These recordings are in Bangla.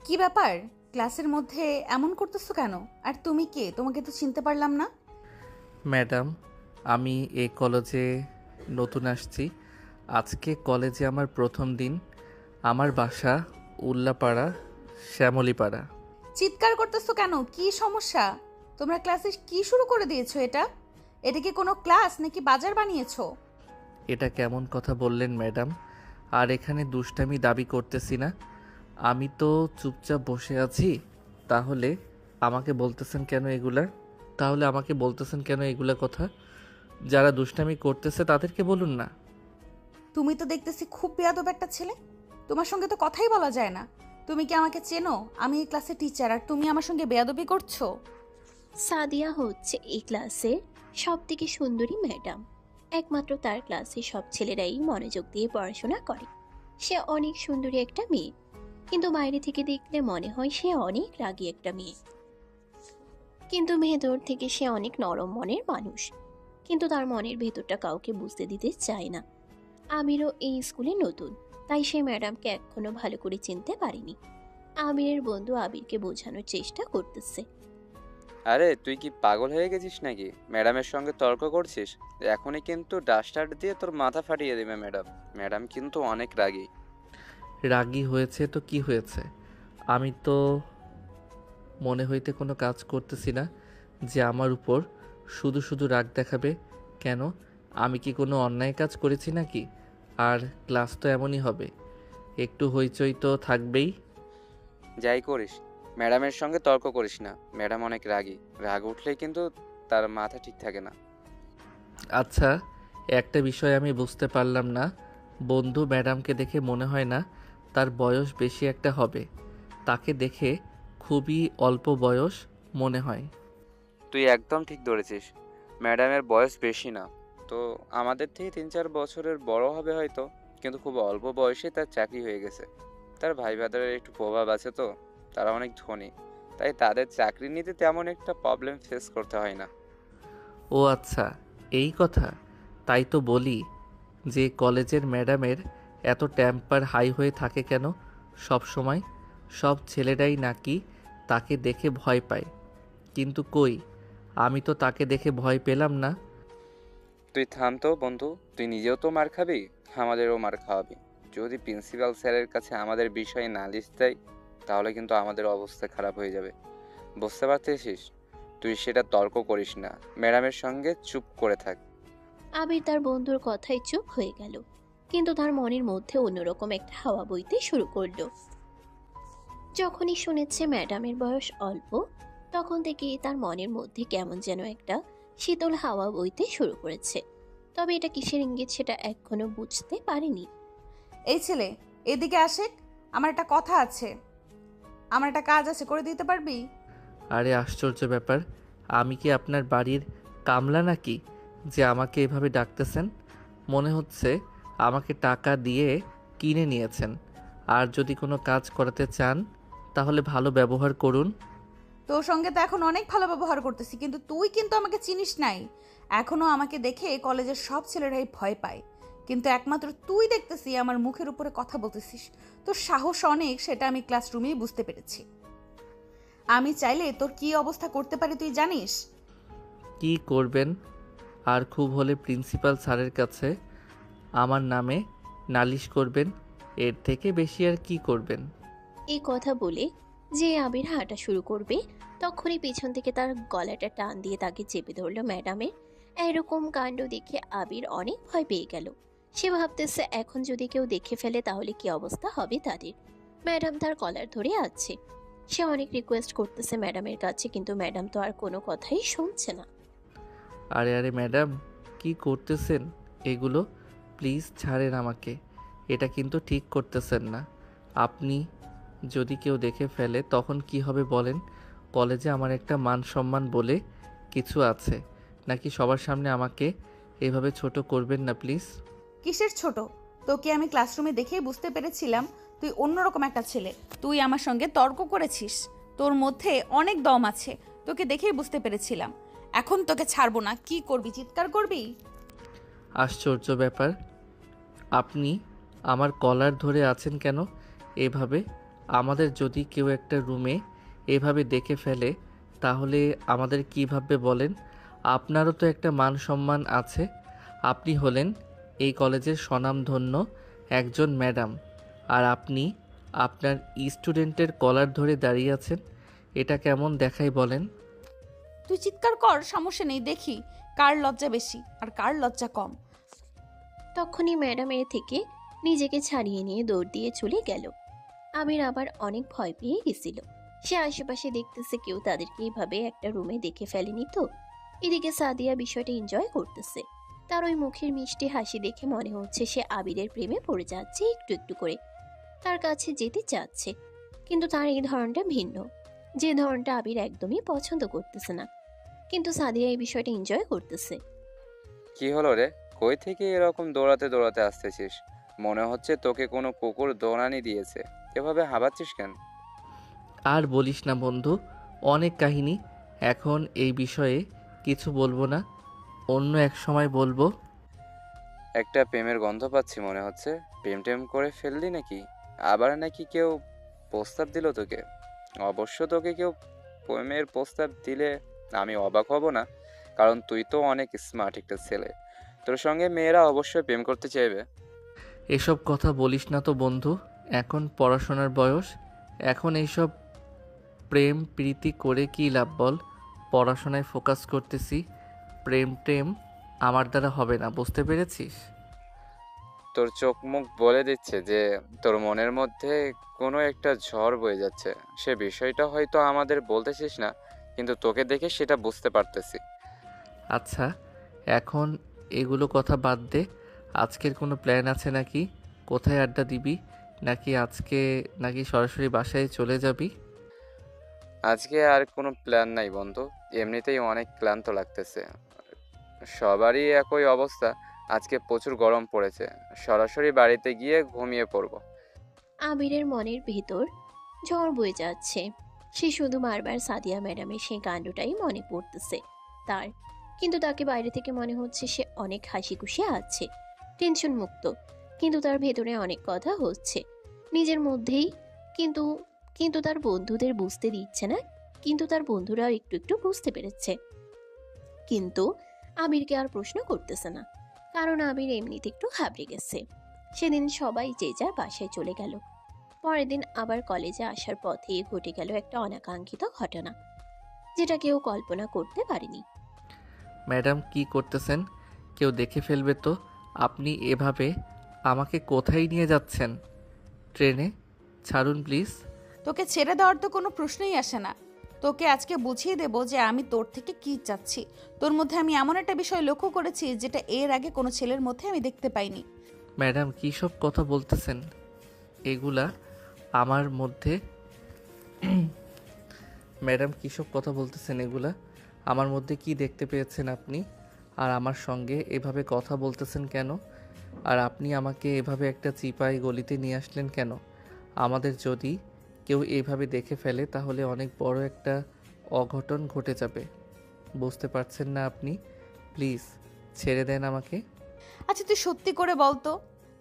কি ব্যাপার? ক্লাসের মধ্যে এমন করতেছো কেন? আর তুমি কে? তোমাকে তো চিনতে পারলাম না। ম্যাডাম, আমি এই কলেজে নতুন আসছি। আজকে কলেজে আমার প্রথম দিন। আমার বাসা উল্লাপাড়া, শ্যামলীপাড়া। চিৎকার করতেছো কেন? কি সমস্যা? তোমরা ক্লাসে কি শুরু করে দিয়েছো এটা? এটা কি কোনো ক্লাস নাকি বাজার বানিয়েছো? এটা কেমন কথা বললেন ম্যাডাম? আর এখানে দুষ্টামি দাবি করতেছি না। আমি তো চুপচাপ বসে আছি। তাহলে আমাকে বলতেছেন কেন এগুলা? কথা? যারা দুষ্টামি করতেছে তাদেরকে বলুন না। তুমি তো দেখতেছি খুব বেয়াদব একটা ছেলে। তোমার সঙ্গে তো কথাই বলা যায় না। তুমি কি আমাকে চেনো? আমি এই ক্লাসের টিচার, আর তুমি আমার সঙ্গে বেয়াদবি করছো। সাদিয়া হচ্ছে এই ক্লাসের সব থেকে সুন্দরী ম্যাডাম। একমাত্র তার ক্লাসে সব ছেলেরাই মনোযোগ দিয়ে পড়াশোনা করে। সে অনেক সুন্দরী একটা মেয়ে, কিন্তু বাইরে থেকে দেখলে মনে হয় সে অনেক রাগী একটা মেয়ে। কিন্তু ভেতর থেকে সে অনেক নরম মনের মানুষ। কিন্তু তার মনের ভেতরটা কাউকে বুঝতে দিতে চায় না। আমিরও এই স্কুলে নতুন, তাই সে ম্যাডামকে এখনো ভালো করে চিনতে পারেনি। আমিরের বন্ধু আবিরকে বোঝানোর চেষ্টা করতেছে। আরে তুই কি পাগল হয়ে গেছিস নাকি? ম্যাডামের সঙ্গে তর্ক করছিস? এখনই কিন্তু ডাস্টার দিয়ে তোর মাথা ফাটিয়ে দেবে ম্যাডাম। ম্যাডাম কিন্তু অনেক রাগী। রাগী হয়েছে তো কি হয়েছে? আমি তো মনে হইতে কোনো কাজ করতেছি না যে আমার উপর শুধু শুধু রাগ দেখাবে। কেন? আমি কি কোনো অন্যায় কাজ করেছি নাকি? আর ক্লাস তো এমনই হবে, একটু হইচই তো থাকবেই। যাই করিস, ম্যাডামের সঙ্গে তর্ক করিস না। ম্যাডাম অনেক রাগী। রাগ উঠলেই কিন্তু তার মাথা ঠিক থাকে না। আচ্ছা, একটা বিষয় আমি বুঝতে পারলাম না। বন্ধু ম্যাডামকে দেখে মনে হয় না তার বয়স বেশি একটা হবে। তাকে দেখে খুবই অল্প বয়স মনে হয়। তুই একদম ঠিক ধরেছিস। ম্যাডামের বয়স বেশি না, তো আমাদের থেকে 3-4 বছরের বড় হবে হয়তো। কিন্তু খুব অল্প বয়সে তার চাকরি হয়ে গেছে। তার ভাই ভাদারের একটু প্রভাব আছে তো। তারা অনেক ধনী, তাই তাদের চাকরি নিতে তেমন একটা প্রবলেম ফেস করতে হয় না। ও আচ্ছা, এই কথা। তাই তো বলি যে কলেজের ম্যাডামের এত টেম্পার হাই হয়ে থাকে কেন সব সময়? সব ছেলেরাই নাকি তাকে দেখে ভয় পায়, কিন্তু কই, আমি তো তাকে দেখে ভয় পেলাম না। তুই থাম তো বন্ধু, তুই নিজেও তো মার খাবি, আমাদেরও মার খাওয়াবি। যদি প্রিন্সিপাল স্যারের কাছে আমাদের বিষয়ে নালিশ দেয়, তাহলে কিন্তু আমাদের অবস্থা খারাপ হয়ে যাবে। বুঝতে পারতেছিস? তুই সেটা তর্ক করিস না, ম্যাডামের সঙ্গে চুপ করে থাক। আবির তার বন্ধুর কথায় চুপ হয়ে গেল, কিন্তু তার মনের মধ্যে অন্যরকম একটা হাওয়া বইতে শুরু করলো। যখনই শুনেছে ম্যাডামের বয়স অল্প, তখন থেকেই তার মনের মধ্যে কেমন যেন একটা শীতল হাওয়া বইতে শুরু করেছে। তবে এটা কিসের ইঙ্গিত সেটা এখনো বুঝতে পারেনি। এই ছেলে, এদিকে আসে। আমার একটা কথা আছে, আমার একটা কাজ আছে, করে দিতে পারবি? আরে আশ্চর্য ব্যাপার, আমি কি আপনার বাড়ির কামলা নাকি যে আমাকে এভাবে ডাকতেছেন? মনে হচ্ছে আমাকে টাকা দিয়ে কিনে নিয়েছেন। আর যদি কোনো কাজ করাতে চান তাহলে ভালো ব্যবহার করুন। তোর সঙ্গে তো এখন অনেক ভালো ব্যবহার করতেছি, কিন্তু তুই কিন্তু আমাকে চিনিস নাই। এখনো আমাকে দেখে কলেজের সব ছেলেরাই ভয় পায়, কিন্তু একমাত্র তুই দেখতেছি আমার মুখের উপরে কথা বলতেছিস। তোর সাহস অনেক, সেটা আমি ক্লাসরুমেই বুঝতে পেরেছি। আমি চাইলে তোর কি অবস্থা করতে পারি তুই জানিস? কি করবেন? আর খুব হলে প্রিন্সিপাল স্যারের কাছে আমার নামে নালিশ করবেন। এর থেকে বেশি আর কি করবেন? এই কথা বলে যে আবির হাঁটা শুরু করবে, তখনই পেছন থেকে তার গলাটা টান দিয়ে তাকে চেপে ধরলো ম্যাডামের। এরকম কাণ্ড দেখে আবির অনেক ভয় পেয়ে গেল। সে ভাবতেছে এখন যদি কেউ দেখে ফেলে তাহলে কি অবস্থা হবে তাদের। ম্যাডাম তার কলার ধরে আছে। সে অনেক রিকোয়েস্ট করতেছে ম্যাডামের কাছে, কিন্তু ম্যাডাম তো আর কোনো কথাই শুনছে না। আরে আরে ম্যাডাম, কি করতেছেন এগুলো? প্লিজ ছাড়েন আমাকে। এটা কিন্তু ঠিক করতেছেন না। আপনি যদি কেউ দেখে ফেলে তখন কি হবে বলেন? কলেজে আমার একটা মান সম্মান বলে কিছু আছে নাকি? সবার সামনে আমাকে এভাবে ছোট করবেন না প্লিজ। কিসের ছোট? তোকে আমি ক্লাসরুমে দেখেই বুঝতে পেরেছিলাম তুই অন্যরকম একটা ছেলে। তুই আমার সঙ্গে তর্ক করেছিস, তোর মধ্যে অনেক দম আছে, তোকে দেখেই বুঝতে পেরেছিলাম। এখন তোকে ছাড়বো না। কি করবি? চিৎকার করবি? আশ্চর্য ব্যাপার, আপনি আমার কলার ধরে আছেন কেন এভাবে? আমাদের যদি কেউ একটা রুমে এভাবে দেখে ফেলে তাহলে আমাদের কী ভাববে বলেন? আপনারও তো একটা মান সম্মান আছে। আপনি হলেন এই কলেজের স্বনামধন্য একজন ম্যাডাম, আর আপনি আপনার স্টুডেন্টের কলার ধরে দাঁড়িয়ে আছেন। এটা কেমন দেখায় বলেন? তুই চিৎকার কর, সমস্যা নেই, দেখি কার লজ্জা বেশি আর কার লজ্জা কম। তখনই ম্যাডামের থেকে নিজেকে ছাড়িয়ে নিয়ে দৌড় দিয়ে চলে গেল। আবির আবার অনেক ভয় পেয়ে গেছিল। সে আশেপাশে দেখতেছে কেউ তাদেরকে এইভাবে একটা রুমে দেখে ফেলেনি তো। এদিকে সাদিয়া বিষয়টা এনজয় করতেছে। তার ওই মুখের মিষ্টি হাসি দেখে মনে হচ্ছে সে আবিরের প্রেমে পড়ে যাচ্ছে একটু একটু করে, তার কাছে যেতে চাচ্ছে। কিন্তু তার এই ধরনটা ভিন্ন, যে ধরনটা আবির একদমই পছন্দ করতেছে না। কিন্তু সাদিয়া এই বিষয়টা এনজয় করতেছে। কি হলো রে? কই থেকে এরকম দৌড়াতে দৌড়াতে আসতেছিস? মনে হচ্ছে তোকে কোনো কুকুর দৌড়ানি দিয়েছে। এভাবে হাঁপাচ্ছিস কেন? আর বলিস না বন্ধু, অনেক কাহিনী। এখন এই বিষয়ে কিছু বলবো না, অন্য এক সময় বলবো। একটা প্রেমের গন্ধ পাচ্ছি মনে হচ্ছে। প্রেম টেম করে ফেললি নাকি? আবার নাকি কেউ প্রস্তাব দিল তোকে? অবশ্য তোকে কেউ প্রেমের প্রস্তাব দিলে আমি অবাক হব না, কারণ তুই তো অনেক স্মার্ট একটা ছেলে। তোর সঙ্গে মেয়েরা অবশ্যই প্রেম করতে চাইবে। এসব কথা বলিস না তো বন্ধু, এখন পড়াশোনার বয়স। এখন এইসব প্রেম প্রীতি করে কী লাভ বল? পড়াশোনায় ফোকাস করতেছি। প্রেম টেম আমার দ্বারা হবে না, বুঝতে পেরেছিস? তোর চোখ মুখ বলে দিচ্ছে যে তোর মনের মধ্যে কোনো একটা ঝড় বয়ে যাচ্ছে। সে বিষয়টা হয়তো আমাদের বলতেছিস না, কিন্তু তোকে দেখে সেটা বুঝতে পারতেছি। আচ্ছা, এখন এগুলো কথা বাদ দে। আজকের কোনো প্ল্যান আছে নাকি? কোথায় আড্ডা দিবি? নাকি সরাসরি বাসায় চলে যাবি? আজকে আর কোনো প্ল্যান নাই বন্ধু। এমনিতেই অনেক ক্লান্ত লাগতেছে। সবারই একই অবস্থা। আজকে প্রচুর গরম পড়েছে। সরাসরি বাড়িতে গিয়ে ঘুমিয়ে পড়বো। আবিরের মনের ভেতর ঝড় বয়ে যাচ্ছে। সে শুধু বারবার সাদিয়া ম্যাডামের সেই কাণ্ডটাই মনে পড়তেছে তার। কিন্তু তাকে বাইরে থেকে মনে হচ্ছে সে অনেক হাসি খুশি আছে, টেনশন মুক্ত। কিন্তু তার ভেতরে অনেক কথা হচ্ছে নিজের মধ্যেই। কিন্তু কিন্তু তার বন্ধুদের বুঝতে দিচ্ছে না। কিন্তু তার বন্ধুরাও একটু একটু বুঝতে পেরেছে। কিন্তু আবিরকে আর প্রশ্ন করতেছে না, কারণ আবির এমনিতে একটু ঘাবড়ে গেছে। সেদিন সবাই যে যার বাসায় চলে গেল। পরের দিন আবার কলেজে আসার পথে ঘটে গেল একটা অনাকাঙ্ক্ষিত ঘটনা, যেটা কেউ কল্পনা করতে পারেনি। ম্যাডাম কি করতেছেন? কেউ দেখে ফেলবে তো। আপনি এভাবে আমাকে কোথায় নিয়ে যাচ্ছেন? ট্রেনে ছাড়ুন প্লিজ। তোকে ছেড়ে দেওয়ার তো কোনো প্রশ্নই আসে না। তোকে আজকে বুঝিয়ে দেব যে আমি তোর থেকে কি চাচ্ছি। তোর মধ্যে আমি এমন একটা বিষয় লক্ষ্য করেছি যেটা এর আগে কোনো ছেলের মধ্যে আমি দেখতে পাইনি। ম্যাডাম কী সব কথা বলতেছেন এগুলা আমার মধ্যে? ম্যাডাম কী সব কথা বলতেছেন এগুলা? আমার মধ্যে কি দেখতে পেয়েছেন আপনি? আর আমার সঙ্গে এভাবে কথা বলতেছেন কেন? আর আপনি আমাকে এভাবে একটা চিপায় গলিতে নিয়ে আসলেন কেন? আমাদের যদি কেউ এভাবে দেখে ফেলে তাহলে অনেক বড় একটা অঘটন ঘটে যাবে। বুঝতে পারছেন না আপনি? প্লিজ ছেড়ে দেন আমাকে। আচ্ছা তুই সত্যি করে বল তো,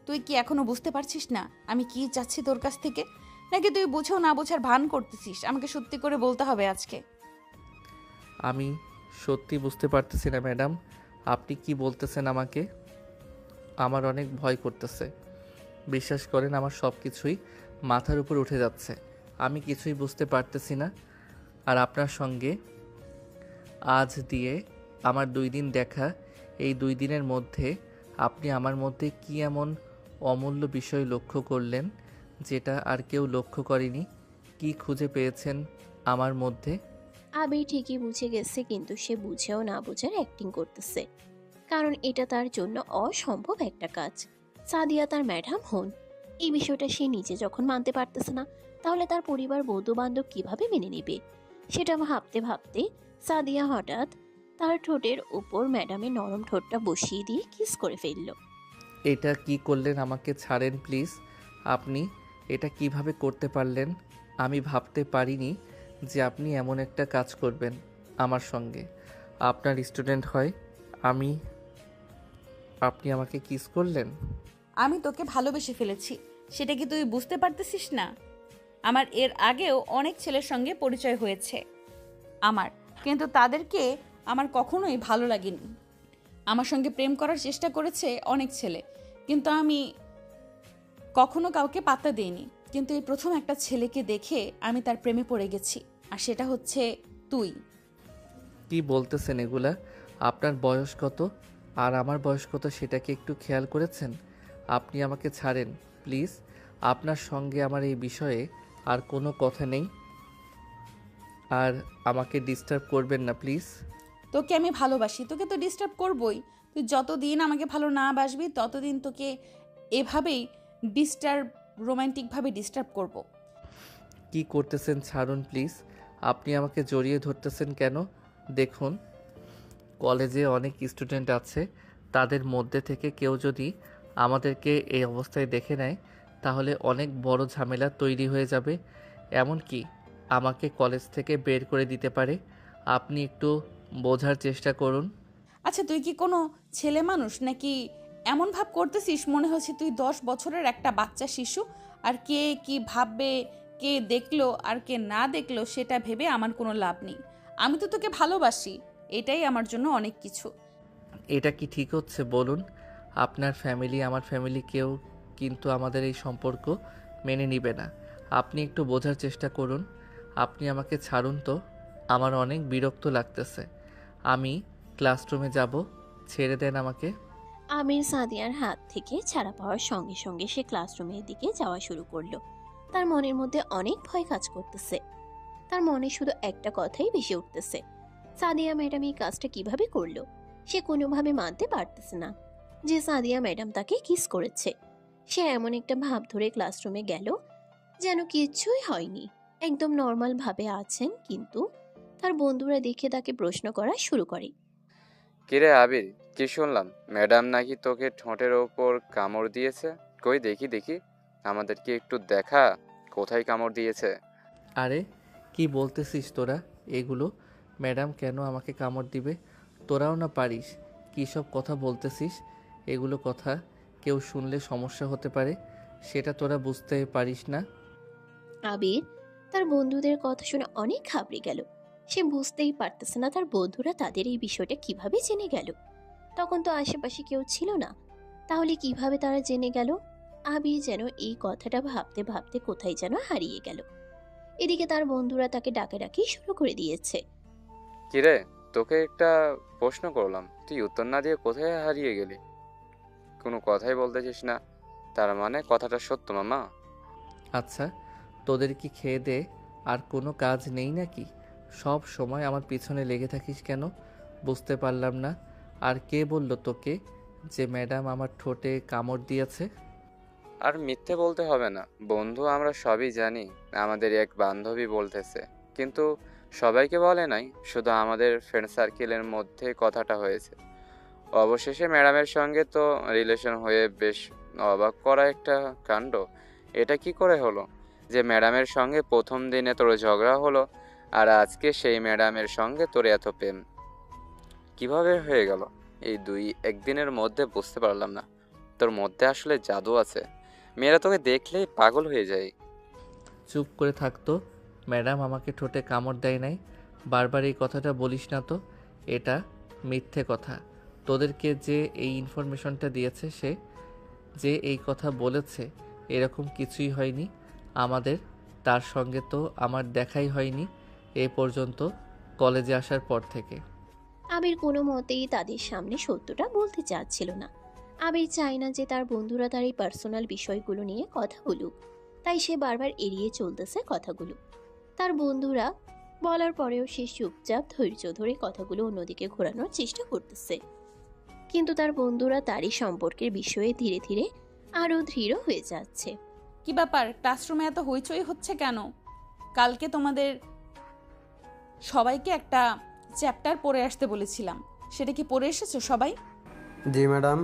তুই কি এখনো বুঝতে পারছিস না আমি কি চাচ্ছি তোর কাছ থেকে? নাকি তুই বুঝেও না বোঝার ভান করতেছিস? আমাকে সত্যি করে বলতে হবে আজকে। আমি সত্যি বুঝতে পারতেছি না ম্যাডাম, আপনি কি বলতেছেন আমাকে। আমার অনেক ভয় করতেছে। বিশ্বাস করেন আমার সব কিছুই মাথার উপর উঠে যাচ্ছে। আমি কিছুই বুঝতে পারতেছি না। আর আপনার সঙ্গে আজ দিয়ে আমার 2 দিন দেখা, এই 2 দিনের মধ্যে আপনি আমার মধ্যে কি এমন অমূল্য বিষয় লক্ষ্য করলেন যেটা আর কেউ লক্ষ্য করেনি? কি খুঁজে পেয়েছেন আমার মধ্যে? আবির ঠিকই বুঝে গেছে, কিন্তু সে বুঝেও না বোঝার অ্যাক্টিং করতেছে, কারণ এটা তার জন্য অসম্ভব একটা কাজ। সাদিয়া তার ম্যাডাম হন, এই বিষয়টা সে নিজে যখন মানতে পারতেছে না, তাহলে তার পরিবার বন্ধু বান্ধব কিভাবে মেনে নেবে? সেটা ভাবতে ভাবতে সাদিয়া হঠাৎ তার ঠোঁটের উপর ম্যাডামের নরম ঠোঁটটা বসিয়ে দিয়ে কিস করে ফেলল। এটা কি করলেন? আমাকে ছাড়েন প্লিজ। আপনি এটা কিভাবে করতে পারলেন? আমি ভাবতে পারিনি যে আপনি এমন একটা কাজ করবেন আমার সঙ্গে। আপনার স্টুডেন্ট হয় আমি, আপনি আমাকে কিস করলেন? আমি তোকে ভালোবেসে ফেলেছি, সেটা কি তুই বুঝতে পারতেছিস না? আমার এর আগেও অনেক ছেলের সঙ্গে পরিচয় হয়েছে আমার, কিন্তু তাদেরকে আমার কখনোই ভালো লাগেনি। আমার সঙ্গে প্রেম করার চেষ্টা করেছে অনেক ছেলে, কিন্তু আমি কখনো কাউকে পাত্তা দিইনি। কিন্তু এই প্রথম একটা ছেলেকে দেখে আমি তার প্রেমে পড়ে গেছি, আর সেটা হচ্ছে তুই। কি বলতেছেন এগুলা? আপনার বয়স কত আর আমার বয়স কত সেটা কি একটু খেয়াল করেছেন? আপনি আমাকে ছাড়েন প্লিজ। আপনার সঙ্গে আমার এই বিষয়ে আর কোনো কথা নেই, আর আমাকে ডিস্টার্ব করবেন না প্লিজ। তোকে আমি ভালোবাসি, তোকে তো ডিস্টার্ব করবই। তুই যতদিন আমাকে ভালো না বাসবি ততদিন তোকে এভাবেই রোমান্টিকভাবে ডিস্টার্ব করব। কি করতেছেন ছাড়ুন প্লিজ। আপনি আমাকে জড়িয়ে ধরতেছেন কেন? দেখুন, কলেজে অনেক স্টুডেন্ট আছে, তাদের মধ্যে থেকে কেউ যদি আমাদেরকে এই অবস্থায় দেখে নেয় তাহলে অনেক বড় ঝামেলা তৈরি হয়ে যাবে। এমনকি আমাকে কলেজ থেকে বের করে দিতে পারে। আপনি একটু বোঝার চেষ্টা করুন। আচ্ছা, তুই কি কোনো ছেলে মানুষ নাকি? এমন ভাব করতেছিস মনে হচ্ছে তুই 10 বছরের একটা বাচ্চা শিশু। আর কে কি ভাববে, কে দেখলো আর কে না দেখলো সেটা ভেবে আমার কোনো লাভ নেই। আমি তো তোকে ভালোবাসি, এটাই আমার জন্য অনেক কিছু। এটা কি ঠিক হচ্ছে বলুন? আপনার ফ্যামিলি, আমার ফ্যামিলি, কেউ কিন্তু আমাদের এই সম্পর্ক মেনে নিবে না। আপনি একটু বোঝার চেষ্টা করুন। আপনি আমাকে ছাড়ুন তো, আমার অনেক বিরক্ত লাগতেছে। আমি ক্লাসরুমে যাব, ছেড়ে দেন আমাকে। আমির সাদিয়ার হাত থেকে ছাড়া পাওয়ার সঙ্গে সঙ্গে সে ক্লাসরুমের দিকে যাওয়া শুরু করলো। তার মনের মধ্যে অনেক ভয় কাজ করতেছে। তার মনে শুধু একটা কথাই ভেসে উঠতেছে, সাদিয়া ম্যাডাম এই কাজটা কিভাবে করলো। সে কোনোভাবে মানতে পারতেছে না যে সাদিয়া ম্যাডাম তাকে কিস করেছে। সে এমন একটা ভাব ধরে ক্লাসরুমে গেল যেন কিচ্ছুই হয়নি, একদম নর্মাল ভাবে আছেন। কিন্তু তার বন্ধুরা দেখে তাকে প্রশ্ন করা শুরু করে। কিরে আবির, কি শুনলাম ম্যাডাম নাকি তোকে ঠোঁটের ওপর কামড় দিয়েছে? কই দেখি দেখি, আমাদেরকে একটু দেখা কোথায় কামড় দিয়েছে। আরে কি বলতেছিস তোরা এগুলো? ম্যাডাম কেন আমাকে কামড় দিবে? তোরাও না পারিস? কী সব কথা বলতেছিস? এগুলো কথা কেউ শুনলে সমস্যা হতে পারে, সেটা তোরা বুঝতে পারিস না? আবির তার বন্ধুদের কথা শুনে অনেক ঘাবড়ে গেল। সে বুঝতেই পারতেছে না তার বন্ধুরা তাদের এই বিষয়টা কিভাবে জেনে গেল। তখন তো আশেপাশে কেউ ছিল না, তাহলে কিভাবে তারা জেনে গেল? আবির যেন এই কথাটা ভাবতে ভাবতে কোথায় যেন হারিয়ে গেল। এদিকে তার বন্ধুরা তাকে ডাকাডাকি শুরু করে দিয়েছে। কিরে, তোকে একটা প্রশ্ন করলাম, তুই উত্তর না দিয়ে কোথায় হারিয়ে গেলি? কোনো কথাই বলতেছিস না, তার মানে কথাটা সত্য মামা? আচ্ছা, তোদের কি খেয়ে দে আর কোনো কাজ নেই নাকি? সব সময় আমার পিছনে লেগে থাকিস কেন? বুঝতে পারলাম না। আর কে বলল তোকে যে ম্যাডাম আমার ঠোঁটে কামড় দিয়েছে? আর মিথ্যে বলতে হবে না বন্ধু, আমরা সবই জানি। আমাদের এক বান্ধবী বলতেছে, কিন্তু সবাইকে বলে নাই, শুধু আমাদের ফ্রেন্ড সার্কেলের মধ্যে কথাটা হয়েছে। অবশেষে ম্যাডামের সঙ্গে তো রিলেশন হয়ে বেশ অবাক করা একটা কাণ্ড। এটা কি করে হলো যে ম্যাডামের সঙ্গে প্রথম দিনে তোর ঝগড়া হলো, আর আজকে সেই ম্যাডামের সঙ্গে তোর এত প্রেম কিভাবে হয়ে গেল এই একদিনের মধ্যে? বুঝতে পারলাম না। তোর মধ্যে আসলে জাদু আছে, মেয়েরা তোকে দেখলেই পাগল হয়ে যায়। চুপ করে থাকতো। ম্যাডাম আমাকে ঠোঁটে কামড় দেয় নাই। বারবার এই কথাটা বলিস না তো, এটা মিথ্যে কথা। তোদেরকে যে এই ইনফরমেশনটা দিয়েছে, সে যে এই কথা বলেছে, এরকম কিছুই হয়নি। আমাদের তার সঙ্গে তো আমার দেখাই হয়নি এ পর্যন্ত, কলেজে আসার পর থেকে। আবির কোনো মতেই তাদের সামনে সত্যটা বলতে চাচ্ছিল না। আবির চায় না যে তার বন্ধুরা তার এই পার্সোনাল বিষয়গুলো নিয়ে কথা বলুক, তাই সে বারবার এড়িয়ে চলতেছে কথাগুলো। তার বন্ধুরা বলার পরেও সে চুপচাপ ধৈর্য ধরে কথাগুলো অন্যদিকে ঘোরানোর চেষ্টা করতেছে। কিন্তু তার বন্ধুরা তারই সম্পর্কের বিষয়ে ধীরে ধীরে আরো দৃঢ় হয়ে যাচ্ছে। কি ব্যাপার, ক্লাসরুমে এত হইচই হচ্ছে কেন? কালকে তোমাদের সবাইকে একটা চ্যাপ্টার পড়ে আসতে বলেছিলাম, সেটা কি পড়ে এসেছো সবাই? জি ম্যাডাম,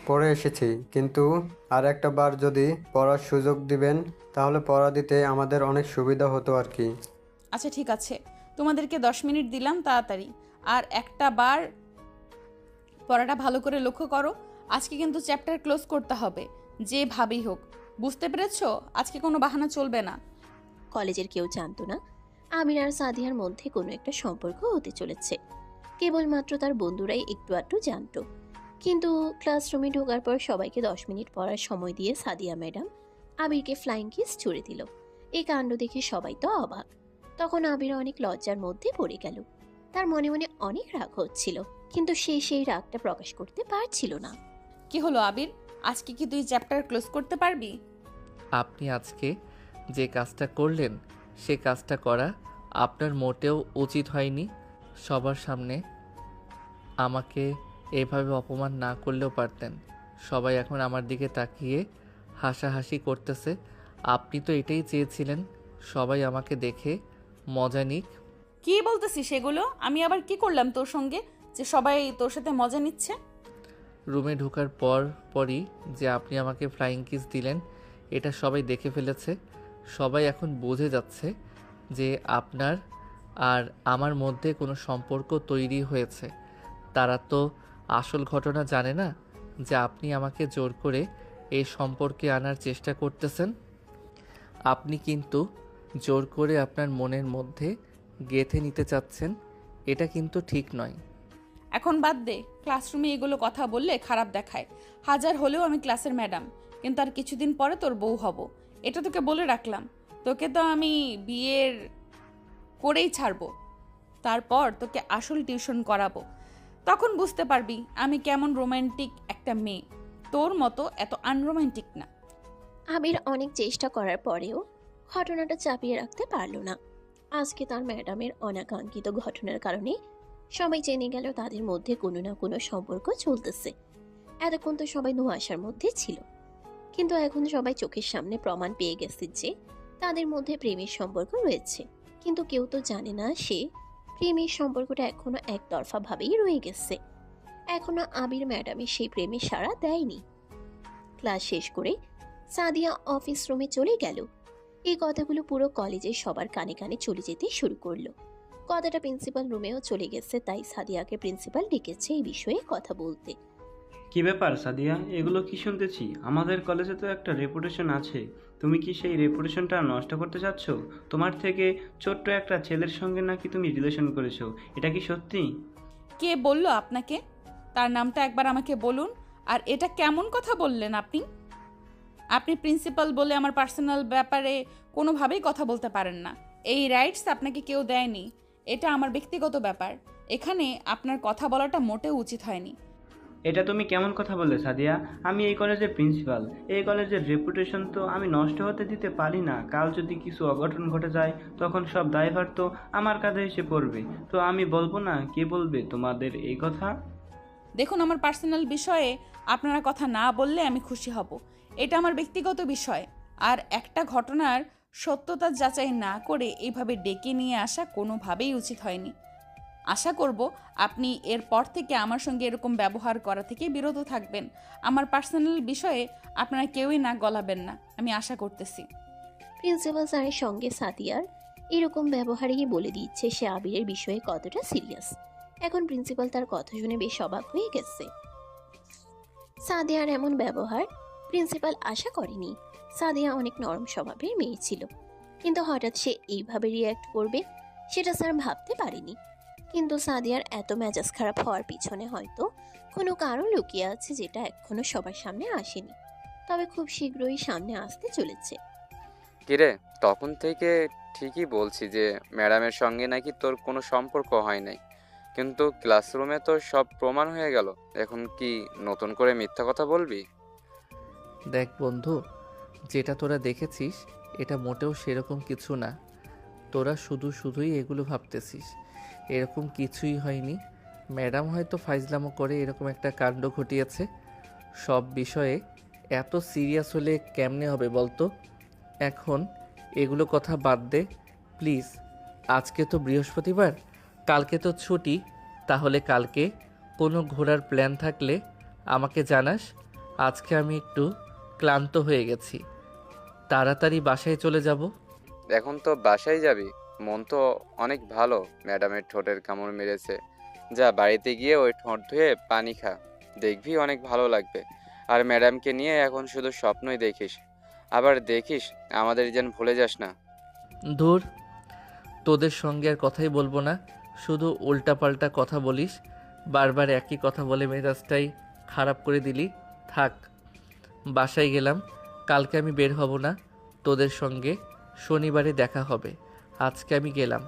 পড়ে এসেছি, কিন্তু আর একটা বার যদি পড়ার সুযোগ দিবেন তাহলে পড়া দিতে আমাদের অনেক সুবিধা হতো আর কি। আচ্ছা ঠিক আছে, তোমাদেরকে 10 মিনিট দিলাম, তাড়াতাড়ি। আর একটা বার পড়াটা ভালো করে লক্ষ্য করো। আজকে কিন্তু চ্যাপ্টার ক্লোজ করতে হবে, যেভাবেই হোক। বুঝতে পেরেছো? আজকে কোনো বাহানা চলবে না। কলেজের কেউ জানতো না আবির আর সাদিয়ার মধ্যে কোনো একটা সম্পর্ক হতে চলেছে। কেবলমাত্র তার বন্ধুরাই একটু আধটু জানতো। কিন্তু ক্লাসরুমে ঢোকার পর সবাইকে 10 মিনিট পড়ার সময় দিয়ে সাদিয়া ম্যাডাম আবিরকে ফ্লাইং কিস ছুড়ে দিল। এই কাণ্ড দেখে সবাই তো অবাক। তখন আবির অনেক লজ্জার মধ্যে পড়ে গেল। তার মনে মনে অনেক রাগ হচ্ছিল, কিন্তু সে সেই রাগটা প্রকাশ করতে পারছিল না। কি হলো আবির, আজকে কি তুই চ্যাপ্টার ক্লোজ করতে পারবি? আপনি আজকে যে কাজটা করলেন সে কাজটা করা আপনার মোটেও উচিত হয়নি। সবার সামনে আমাকে এভাবে অপমান না করলেও পারতেন। সবাই এখন আমার দিকে তাকিয়ে হাসাহাসি করতেছে। আপনি তো এটাই চেয়েছিলেন, সবাই আমাকে দেখে মজা নিক। কি বলতেছিস সেগুলো? আমি আবার কি করলাম তোর সঙ্গে যে সবাই তোর সাথে মজা নিচ্ছে? রুমে ঢোকার পরই যে আপনি আমাকে ফ্লাইং কিস দিলেন এটা সবাই দেখে ফেলেছে। সবাই এখন বুঝে যাচ্ছে যে আপনার আর আমার মধ্যে কোনো সম্পর্ক তৈরি হয়েছে। তারা তো আসল ঘটনা জানে না যে আপনি আমাকে জোর করে এই সম্পর্কে আনার চেষ্টা করতেছেন। আপনি কিন্তু জোর করে আপনার মনের মধ্যে গেঁথে নিতে চাচ্ছেন, এটা কিন্তু ঠিক নয়। এখন বাদ দে, ক্লাসরুমে এগুলো কথা বললে খারাপ দেখায়। হাজার হলেও আমি ক্লাসের ম্যাডাম, কিন্তু আর কিছুদিন পরে তোর বউ হব, এটা তোকে বলে রাখলাম। তোকে তো আমি বিয়ের করেই ছাড়বো, তারপর তোকে আসল টিউশন করাবো। তখন বুঝতে পারবি আমি কেমন রোমান্টিক একটা মেয়ে, তোর মতো এত আনরোমান্টিক না। আবির অনেক চেষ্টা করার পরেও ঘটনাটা চাপিয়ে রাখতে পারল না। আজকে তার ম্যাডামের অনাকাঙ্ক্ষিত ঘটনার কারণে সবাই জেনে গেল তাদের মধ্যে কোনো না কোনো সম্পর্ক চলতেছে। এতক্ষণ তো সবাই ধোঁয়াশার মধ্যে ছিল, কিন্তু এখন সবাই চোখের সামনে প্রমাণ পেয়ে গেছে যে তাদের মধ্যে প্রেমের সম্পর্ক রয়েছে। কিন্তু কেউ তো জানে না সে প্রেমের সম্পর্কটা এখনো একতরফা ভাবেই রয়ে গেছে। এখনো আবির ম্যাডামের সেই প্রেমের সাড়া দেয়নি। ক্লাস শেষ করে সাদিয়া অফিস রুমে চলে গেল। এই কথাগুলো পুরো কলেজের সবার কানে কানে চলে যেতে শুরু করলো। কথাটা প্রিন্সিপাল রুমেও চলে গেছে, তাই সাদিয়াকে প্রিন্সিপাল ডেকেছে এই বিষয়ে কথা বলতে। কি ব্যাপার সাদিয়া, এগুলো কি শুনতেছি? আমাদের কলেজে তো একটা রেপুটেশন আছে, তুমি কি সেই রেপুটেশনটা নষ্ট করতে চাচ্ছ? তোমার থেকে ছোট্ট একটা ছেলের সঙ্গে নাকি তুমি রিলেশন করেছো, এটা কি সত্যি? কে বলল আপনাকে? তার নামটা একবার আমাকে বলুন। আর এটা কেমন কথা বললেন আপনি? আপনি প্রিন্সিপাল বলে আমার পার্সোনাল ব্যাপারে কোনোভাবেই কথা বলতে পারেন না। এই রাইটস আপনাকে কেউ দেয়নি, এটা আমার ব্যক্তিগত ব্যাপার। এখানে আপনার কথা বলাটা মোটেও উচিত হয়নি। এটা তুমি কেমন কথা বললে সাদিয়া? আমি এই কলেজের প্রিন্সিপাল, এই কলেজের রেপুটেশন তো আমি নষ্ট হতে দিতে পারি না। কাল যদি কিছু অঘটন ঘটে যায় তখন সব দায়ভার তো আমার কাঁধে এসে পড়বে। তো আমি বলবো না, কে বলবে তোমাদের এই কথা? দেখুন, আমার পার্সোনাল বিষয়ে আপনারা কথা না বললে আমি খুশি হব। এটা আমার ব্যক্তিগত বিষয়। আর একটা ঘটনার সত্যতা যাচাই না করে এইভাবে ডেকে নিয়ে আসা কোনোভাবেই উচিত হয়নি। আশা করব আপনি এরপর থেকে আমার সঙ্গে এরকম ব্যবহার করা থেকে বিরত থাকবেন। আমার পার্সোনাল বিষয়ে আপনারা কেউই নাক গলাবেন না, আমি আশা করতেছি। প্রিন্সিপাল স্যারের সঙ্গে সাদিয়ার এরকম ব্যবহারেই বলে দিচ্ছে সে আবিরের বিষয়ে কতটা সিরিয়াস। এখন প্রিন্সিপাল তার কথা শুনে বেশ অবাক হয়ে গেছে। সাদিয়ার এমন ব্যবহার প্রিন্সিপাল আশা করেনি। সাদিয়া অনেক নরম স্বভাবের মেয়ে ছিল, কিন্তু হঠাৎ সে এইভাবে রিয়্যাক্ট করবে সেটা স্যার ভাবতে পারেনি। কিন্তু সাদিয়ার এত মেজাজ খারাপ হওয়ার পিছনে হয়তো কোনো কারণ লুকিয়ে আছে, যেটা এখনো সবার সামনে আসেনি, তবে খুব শীঘ্রই সামনে আসতে চলেছে। কিরে, তখন থেকে ঠিকই বলছি যে ম্যাডামের সঙ্গে নাকি তোর কোনো সম্পর্ক হয় নাই, কিন্তু ক্লাসরুমে তো সব প্রমাণ হয়ে গেল। এখন কি নতুন করে মিথ্যা কথা বলবি? দেখ বন্ধু, যেটা তোরা দেখেছিস এটা মোটেও সেরকম কিছু না। তোরা শুধুই এগুলো ভাবতেছিস, এরকম কিছুই হয়নি। ম্যাডাম হয়তো ফাইজলামো করে এরকম একটা কাণ্ড ঘটিয়েছে। সব বিষয়ে এত সিরিয়াস হলে কেমনে হবে বলতো? এখন এগুলো কথা বাদ দে প্লিজ। আজকে তো বৃহস্পতিবার, কালকে তো ছুটি। তাহলে কালকে কোনো ঘোরার প্ল্যান থাকলে আমাকে জানাস। আজকে আমি একটু ক্লান্ত হয়ে গেছি, তাড়াতাড়ি বাসায় চলে যাব। এখন তো বাসায় যাবি? মন তো অনেক ভালো, ম্যাডামের ঠোঁটের কামড় মেরেছে। যা বাড়িতে গিয়ে ওই ঠোঁট ধুয়ে পানি খা, দেখবি অনেক ভালো লাগবে। আর ম্যাডামকে নিয়ে এখন শুধু স্বপ্নই দেখিস, আবার দেখিস আমাদের যেন ভুলে যাস না। ধুর, তোদের সঙ্গে আর কথাই বলবো না, শুধু উল্টাপাল্টা কথা বলিস, বারবার একই কথা বলে মেজাজটাই খারাপ করে দিলি। থাক, বাসায় গেলাম, কালকে আমি বের হব না তোদের সঙ্গে, শনিবারে দেখা হবে। আজকে আমি গেলাম,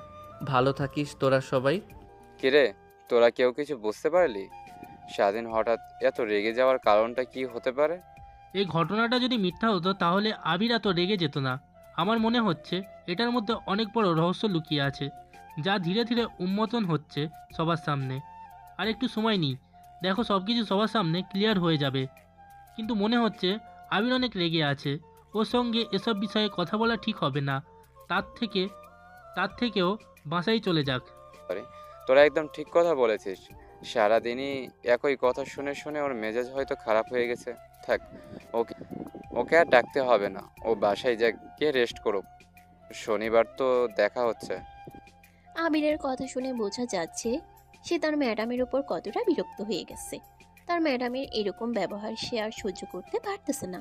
ভালো থাকিস তোরা সবাই। কিরে, তোরা কেউ কিছু বুঝতে পারলি? স্বাধীন হঠাৎ এত রেগে যাওয়ার কারণটা কি হতে পারে? এই ঘটনাটা যদি মিথ্যা হতো তাহলে আবির এত রেগে যেত না। আমার মনে হচ্ছে এটার মধ্যে অনেক বড় রহস্য লুকিয়ে আছে, যা ধীরে ধীরে উন্মোচন হচ্ছে সবার সামনে। আর একটু সময় নিই, দেখো সব কিছু সবার সামনে ক্লিয়ার হয়ে যাবে। কিন্তু মনে হচ্ছে আবির অনেক রেগে আছে, ওর সঙ্গে এসব বিষয়ে কথা বলা ঠিক হবে না। তার থেকেও বাসায় চলে যাক। তোরা একদম ঠিক কথা বলেছিস। সারাদিনই একই কথা শুনে শুনে ওর মেজাজ হয়তো খারাপ হয়ে গেছে। থাক, ওকে ওকে আর ডাকতে হবে না, ও বাসায় যা গিয়ে রেস্ট করুক। শনিবার তো দেখা হচ্ছে। আবিরের কথা শুনে বোঝা যাচ্ছে সে তার ম্যাডামের উপর কতটা বিরক্ত হয়ে গেছে। তার ম্যাডামের এরকম ব্যবহার সে আর সহ্য করতে পারতেছে না।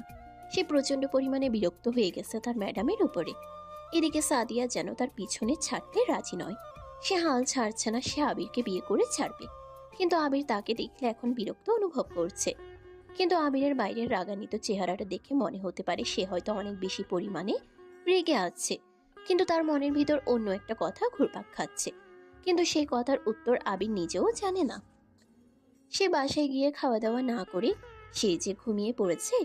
সে প্রচণ্ড পরিমাণে বিরক্ত হয়ে গেছে তার ম্যাডামের উপরে। এদিকে সাদিয়া যেন তার পিছনে ছাড়তে রাজি নয়। সে হাল ছাড়ছে না, সে আবিরকে বিয়ে করে ছাড়বে। কিন্তু আবির তাকে দেখলে এখন বিরক্ত অনুভব করছে। কিন্তু আবিরের বাইরের রাগান্বিত চেহারাটা দেখে মনে হতে পারে সে হয়তো অনেক বেশি পরিমাণে রেগে আছে। কিন্তু তার মনের ভিতর অন্য একটা কথা ঘুরপাক খাচ্ছে, কিন্তু সেই কথার উত্তর আবির নিজেও জানে না। সে বাসায় গিয়ে খাওয়া দাওয়া না করে সে যে ঘুমিয়ে পড়েছে,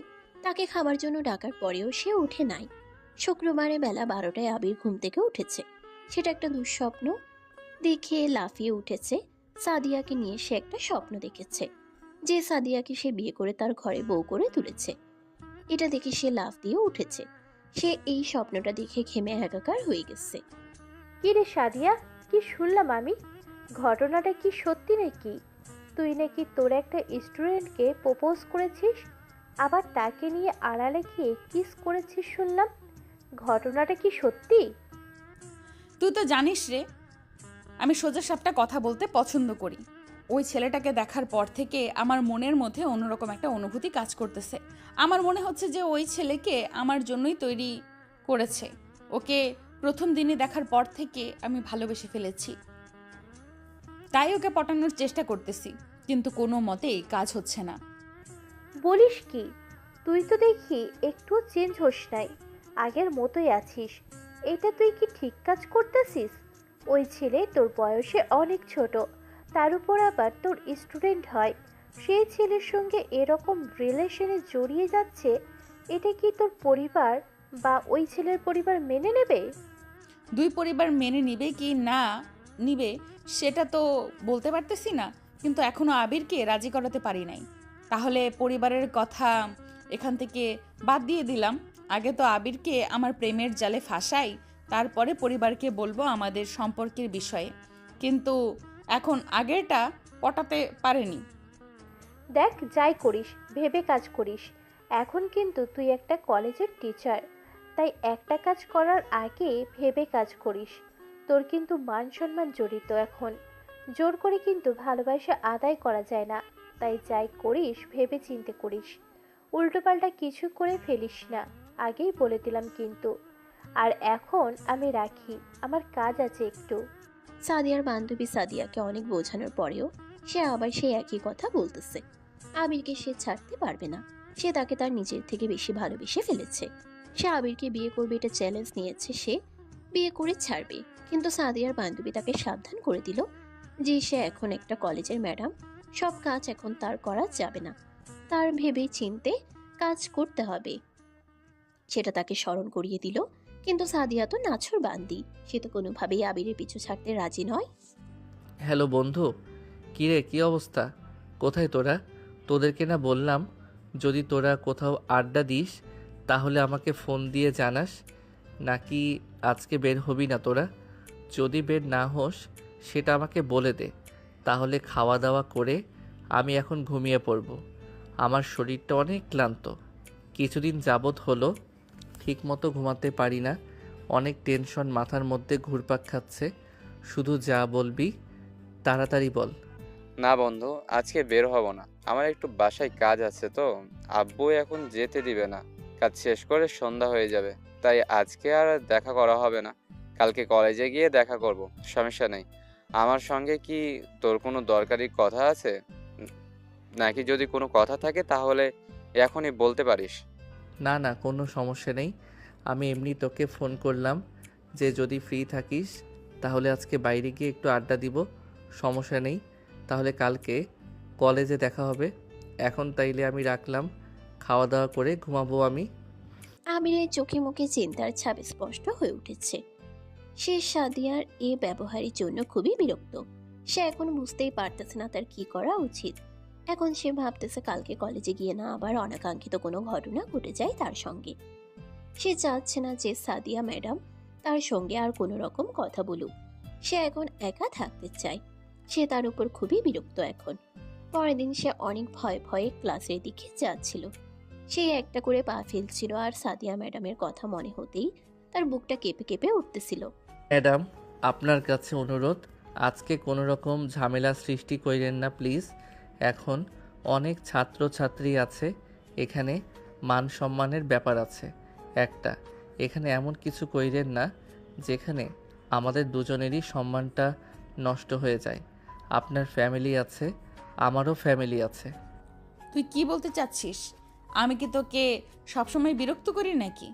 তাকে খাবার জন্য ডাকার পরেও সে উঠে নাই। শুক্রবারে বেলা 12টায় আবির ঘুম থেকে উঠেছে। সেটা একটা দুঃস্বপ্ন দেখে লাফিয়ে উঠেছে। সাদিয়াকে নিয়ে সে একটা স্বপ্ন দেখেছে, যে সাদিয়াকে সে বিয়ে করে তার ঘরে বউ করে তুলেছে। এটা দেখে সে লাফ দিয়ে উঠেছে। সে এই স্বপ্নটা দেখে ঘেমে একাকার হয়ে গেছে। কি রে সাদিয়া, কি শুনলাম আমি? ঘটনাটা কি সত্যি নাকি? তুই নাকি তোর একটা স্টুডেন্টকে প্রপোজ করেছিস, আবার তাকে নিয়ে আড়ালে গিয়ে কিস করেছিস শুনলাম। ঘটনাটা কি সত্যি? তুই তো জানিস রে, আমি সোজা সাপটা কথা বলতে পছন্দ করি। ওই ছেলেটাকে দেখার পর থেকে আমার মনের মধ্যে অন্যরকম একটা অনুভূতি কাজ করতেছে। আমার মনে হচ্ছে যে ওই ছেলেকে আমার জন্যই তৈরি করেছে। ওকে প্রথম দিনই দেখার পর থেকে আমি ভালোবেসে ফেলেছি, তাই ওকে পটানোর চেষ্টা করতেছি, কিন্তু কোনো মতেই কাজ হচ্ছে না। বলিস কি? তুই তো দেখি একটু চেঞ্জ হোস নাই, আগের মতোই আছিস। এটা তুই কি ঠিক কাজ করতেছিস? ওই ছেলে তোর বয়সে অনেক ছোট, তার উপর আবার তোর স্টুডেন্ট হয়। সেই ছেলের সঙ্গে এরকম রিলেশনে জড়িয়ে যাচ্ছে, এটা কি তোর পরিবার বা ওই ছেলের পরিবার মেনে নেবে? দুই পরিবার মেনে নিবে কি না নিবে সেটা তো বলতে পারতেছি না, কিন্তু এখনো আবিরকে রাজি করাতে পারি নাই। তাহলে পরিবারের কথা এখান থেকে বাদ দিয়ে দিলাম। আগে তো আবিরকে আমার প্রেমের জালে ফাঁসাই, তারপরে পরিবারকে বলবো আমাদের সম্পর্কের বিষয়ে। কিন্তু এখন আগেরটা পটাতে পারেনি। দেখ, যাই করিস ভেবে কাজ করিস। এখন কিন্তু তুই একটা কলেজের টিচার, তাই একটা কাজ করার আগে ভেবে কাজ করিস। তোর কিন্তু মান সম্মান জড়িত এখন, জোর করে কিন্তু ভালোবাসা আদায় করা যায় না। তাই যাই করিস ভেবে চিন্তে করিস, উল্টোপাল্টা কিছু করে ফেলিস না, আগেই বলে দিলাম কিন্তু। আর এখন আমি রাখি, আমার কাজ আছে একটু। সাদিয়ার বান্ধবী সাদিয়াকে অনেক বোঝানোর পরেও সে আবার সেই একই কথা বলতেছে। আবিরকে সে ছাড়তে পারবে না। সে তাকে তার নিজের থেকে বেশি ভালোবেসে ফেলেছে। সে আবিরকে বিয়ে করবে, এটা চ্যালেঞ্জ নিয়েছে, সে বিয়ে করে ছাড়বে। কিন্তু সাদিয়ার বান্ধবী তাকে সাবধান করে দিল যে সে এখন একটা কলেজের ম্যাডাম, সব কাজ এখন তার করা যাবে না, তার ভেবে চিনতে কাজ করতে হবে। সেটা তাকে স্মরণ করিয়ে দিল। কিন্তু সাদিয়া তো নাছর বান্দি, সে তো কোনোভাবেই আবিরের পিছু ছাড়তে রাজি নয়। হ্যালো বন্ধু, কিরে কী অবস্থা? কোথায় তোরা? তোদেরকে না বললাম যদি তোরা কোথাও আড্ডা দিস তাহলে আমাকে ফোন দিয়ে জানাস, নাকি আজকে বের হবি না তোরা? যদি বের না হোস সেটা আমাকে বলে দে, তাহলে খাওয়া দাওয়া করে আমি এখন ঘুমিয়ে পড়ব। আমার শরীরটা অনেক ক্লান্ত, কিছুদিন যাবৎ হলো ঠিকমতো ঘুমাতে পারি না, অনেক টেনশন মাথার মধ্যে ঘুরপাক খাচ্ছে। শুধু যা বলবি তাড়াতাড়ি বল। না বন্ধু, আজকে বের হব না, আমার একটু বাসায় কাজ আছে তো। আব্বু এখন যেতে দিবে না, কাজ শেষ করে সন্ধ্যা হয়ে যাবে, তাই আজকে আর দেখা করা হবে না। কালকে কলেজে গিয়ে দেখা করব, সমস্যা নেই। আমার সঙ্গে কি তোর কোনো দরকারি কথা আছে? উম, নাকি যদি কোনো কথা থাকে তাহলে এখনই বলতে পারিস। না না, কোনো সমস্যা নেই। আমি এমনি তোকে ফোন করলাম যে যদি ফ্রি থাকিস তাহলে আজকে বাইরে গিয়ে একটু আড্ডা দিব। সমস্যা নেই, তাহলে কালকে কলেজে দেখা হবে। এখন তাইলে আমি রাখলাম, খাওয়া দাওয়া করে ঘুমাবো আমি। আবিরের চোখে মুখে চিন্তার ছাপ স্পষ্ট হয়ে উঠেছে। সে সাদিয়ার এ ব্যবহারের জন্য খুবই বিরক্ত। সে এখন বুঝতেই পারতেছে না তার কি করা উচিত। এখন সে ভাবতেছে কালকে কলেজে গিয়ে না আবার অনাকাঙ্ক্ষিত কোনো ঘটনা ঘটে যায় তার সঙ্গে। সে চাচ্ছে না যে সাদিয়া ম্যাডাম তার সঙ্গে আর কোনো রকম কথা বলুক। সে এখন একা থাকতে চায়। সে তার উপর খুবই বিরক্ত এখন। পরের দিন সে অনেক ভয়ে ভয়ে ক্লাসের দিকে যাচ্ছিল। সে একটা করে পা ফেলছিল আর সাদিয়া ম্যাডামের কথা মনে হতেই তার বুকটা কেঁপে কেঁপে উঠতেছিল। ম্যাডাম, আপনার কাছে অনুরোধ, আজকে কোনো রকম ঝামেলা সৃষ্টি কইরেন না প্লিজ। এখন অনেক ছাত্রছাত্রী আছে, এখানে মান সম্মানের ব্যাপার আছে একটা। এখানে এমন কিছু কইরেন না যেখানে আমাদের দুজনেরই সম্মানটা নষ্ট হয়ে যায়। আপনার ফ্যামিলি আছে, আমারও ফ্যামিলি আছে। তুই কি বলতে চাচ্ছিস? আমি কি তোকে সবসময় বিরক্ত করি নাকি?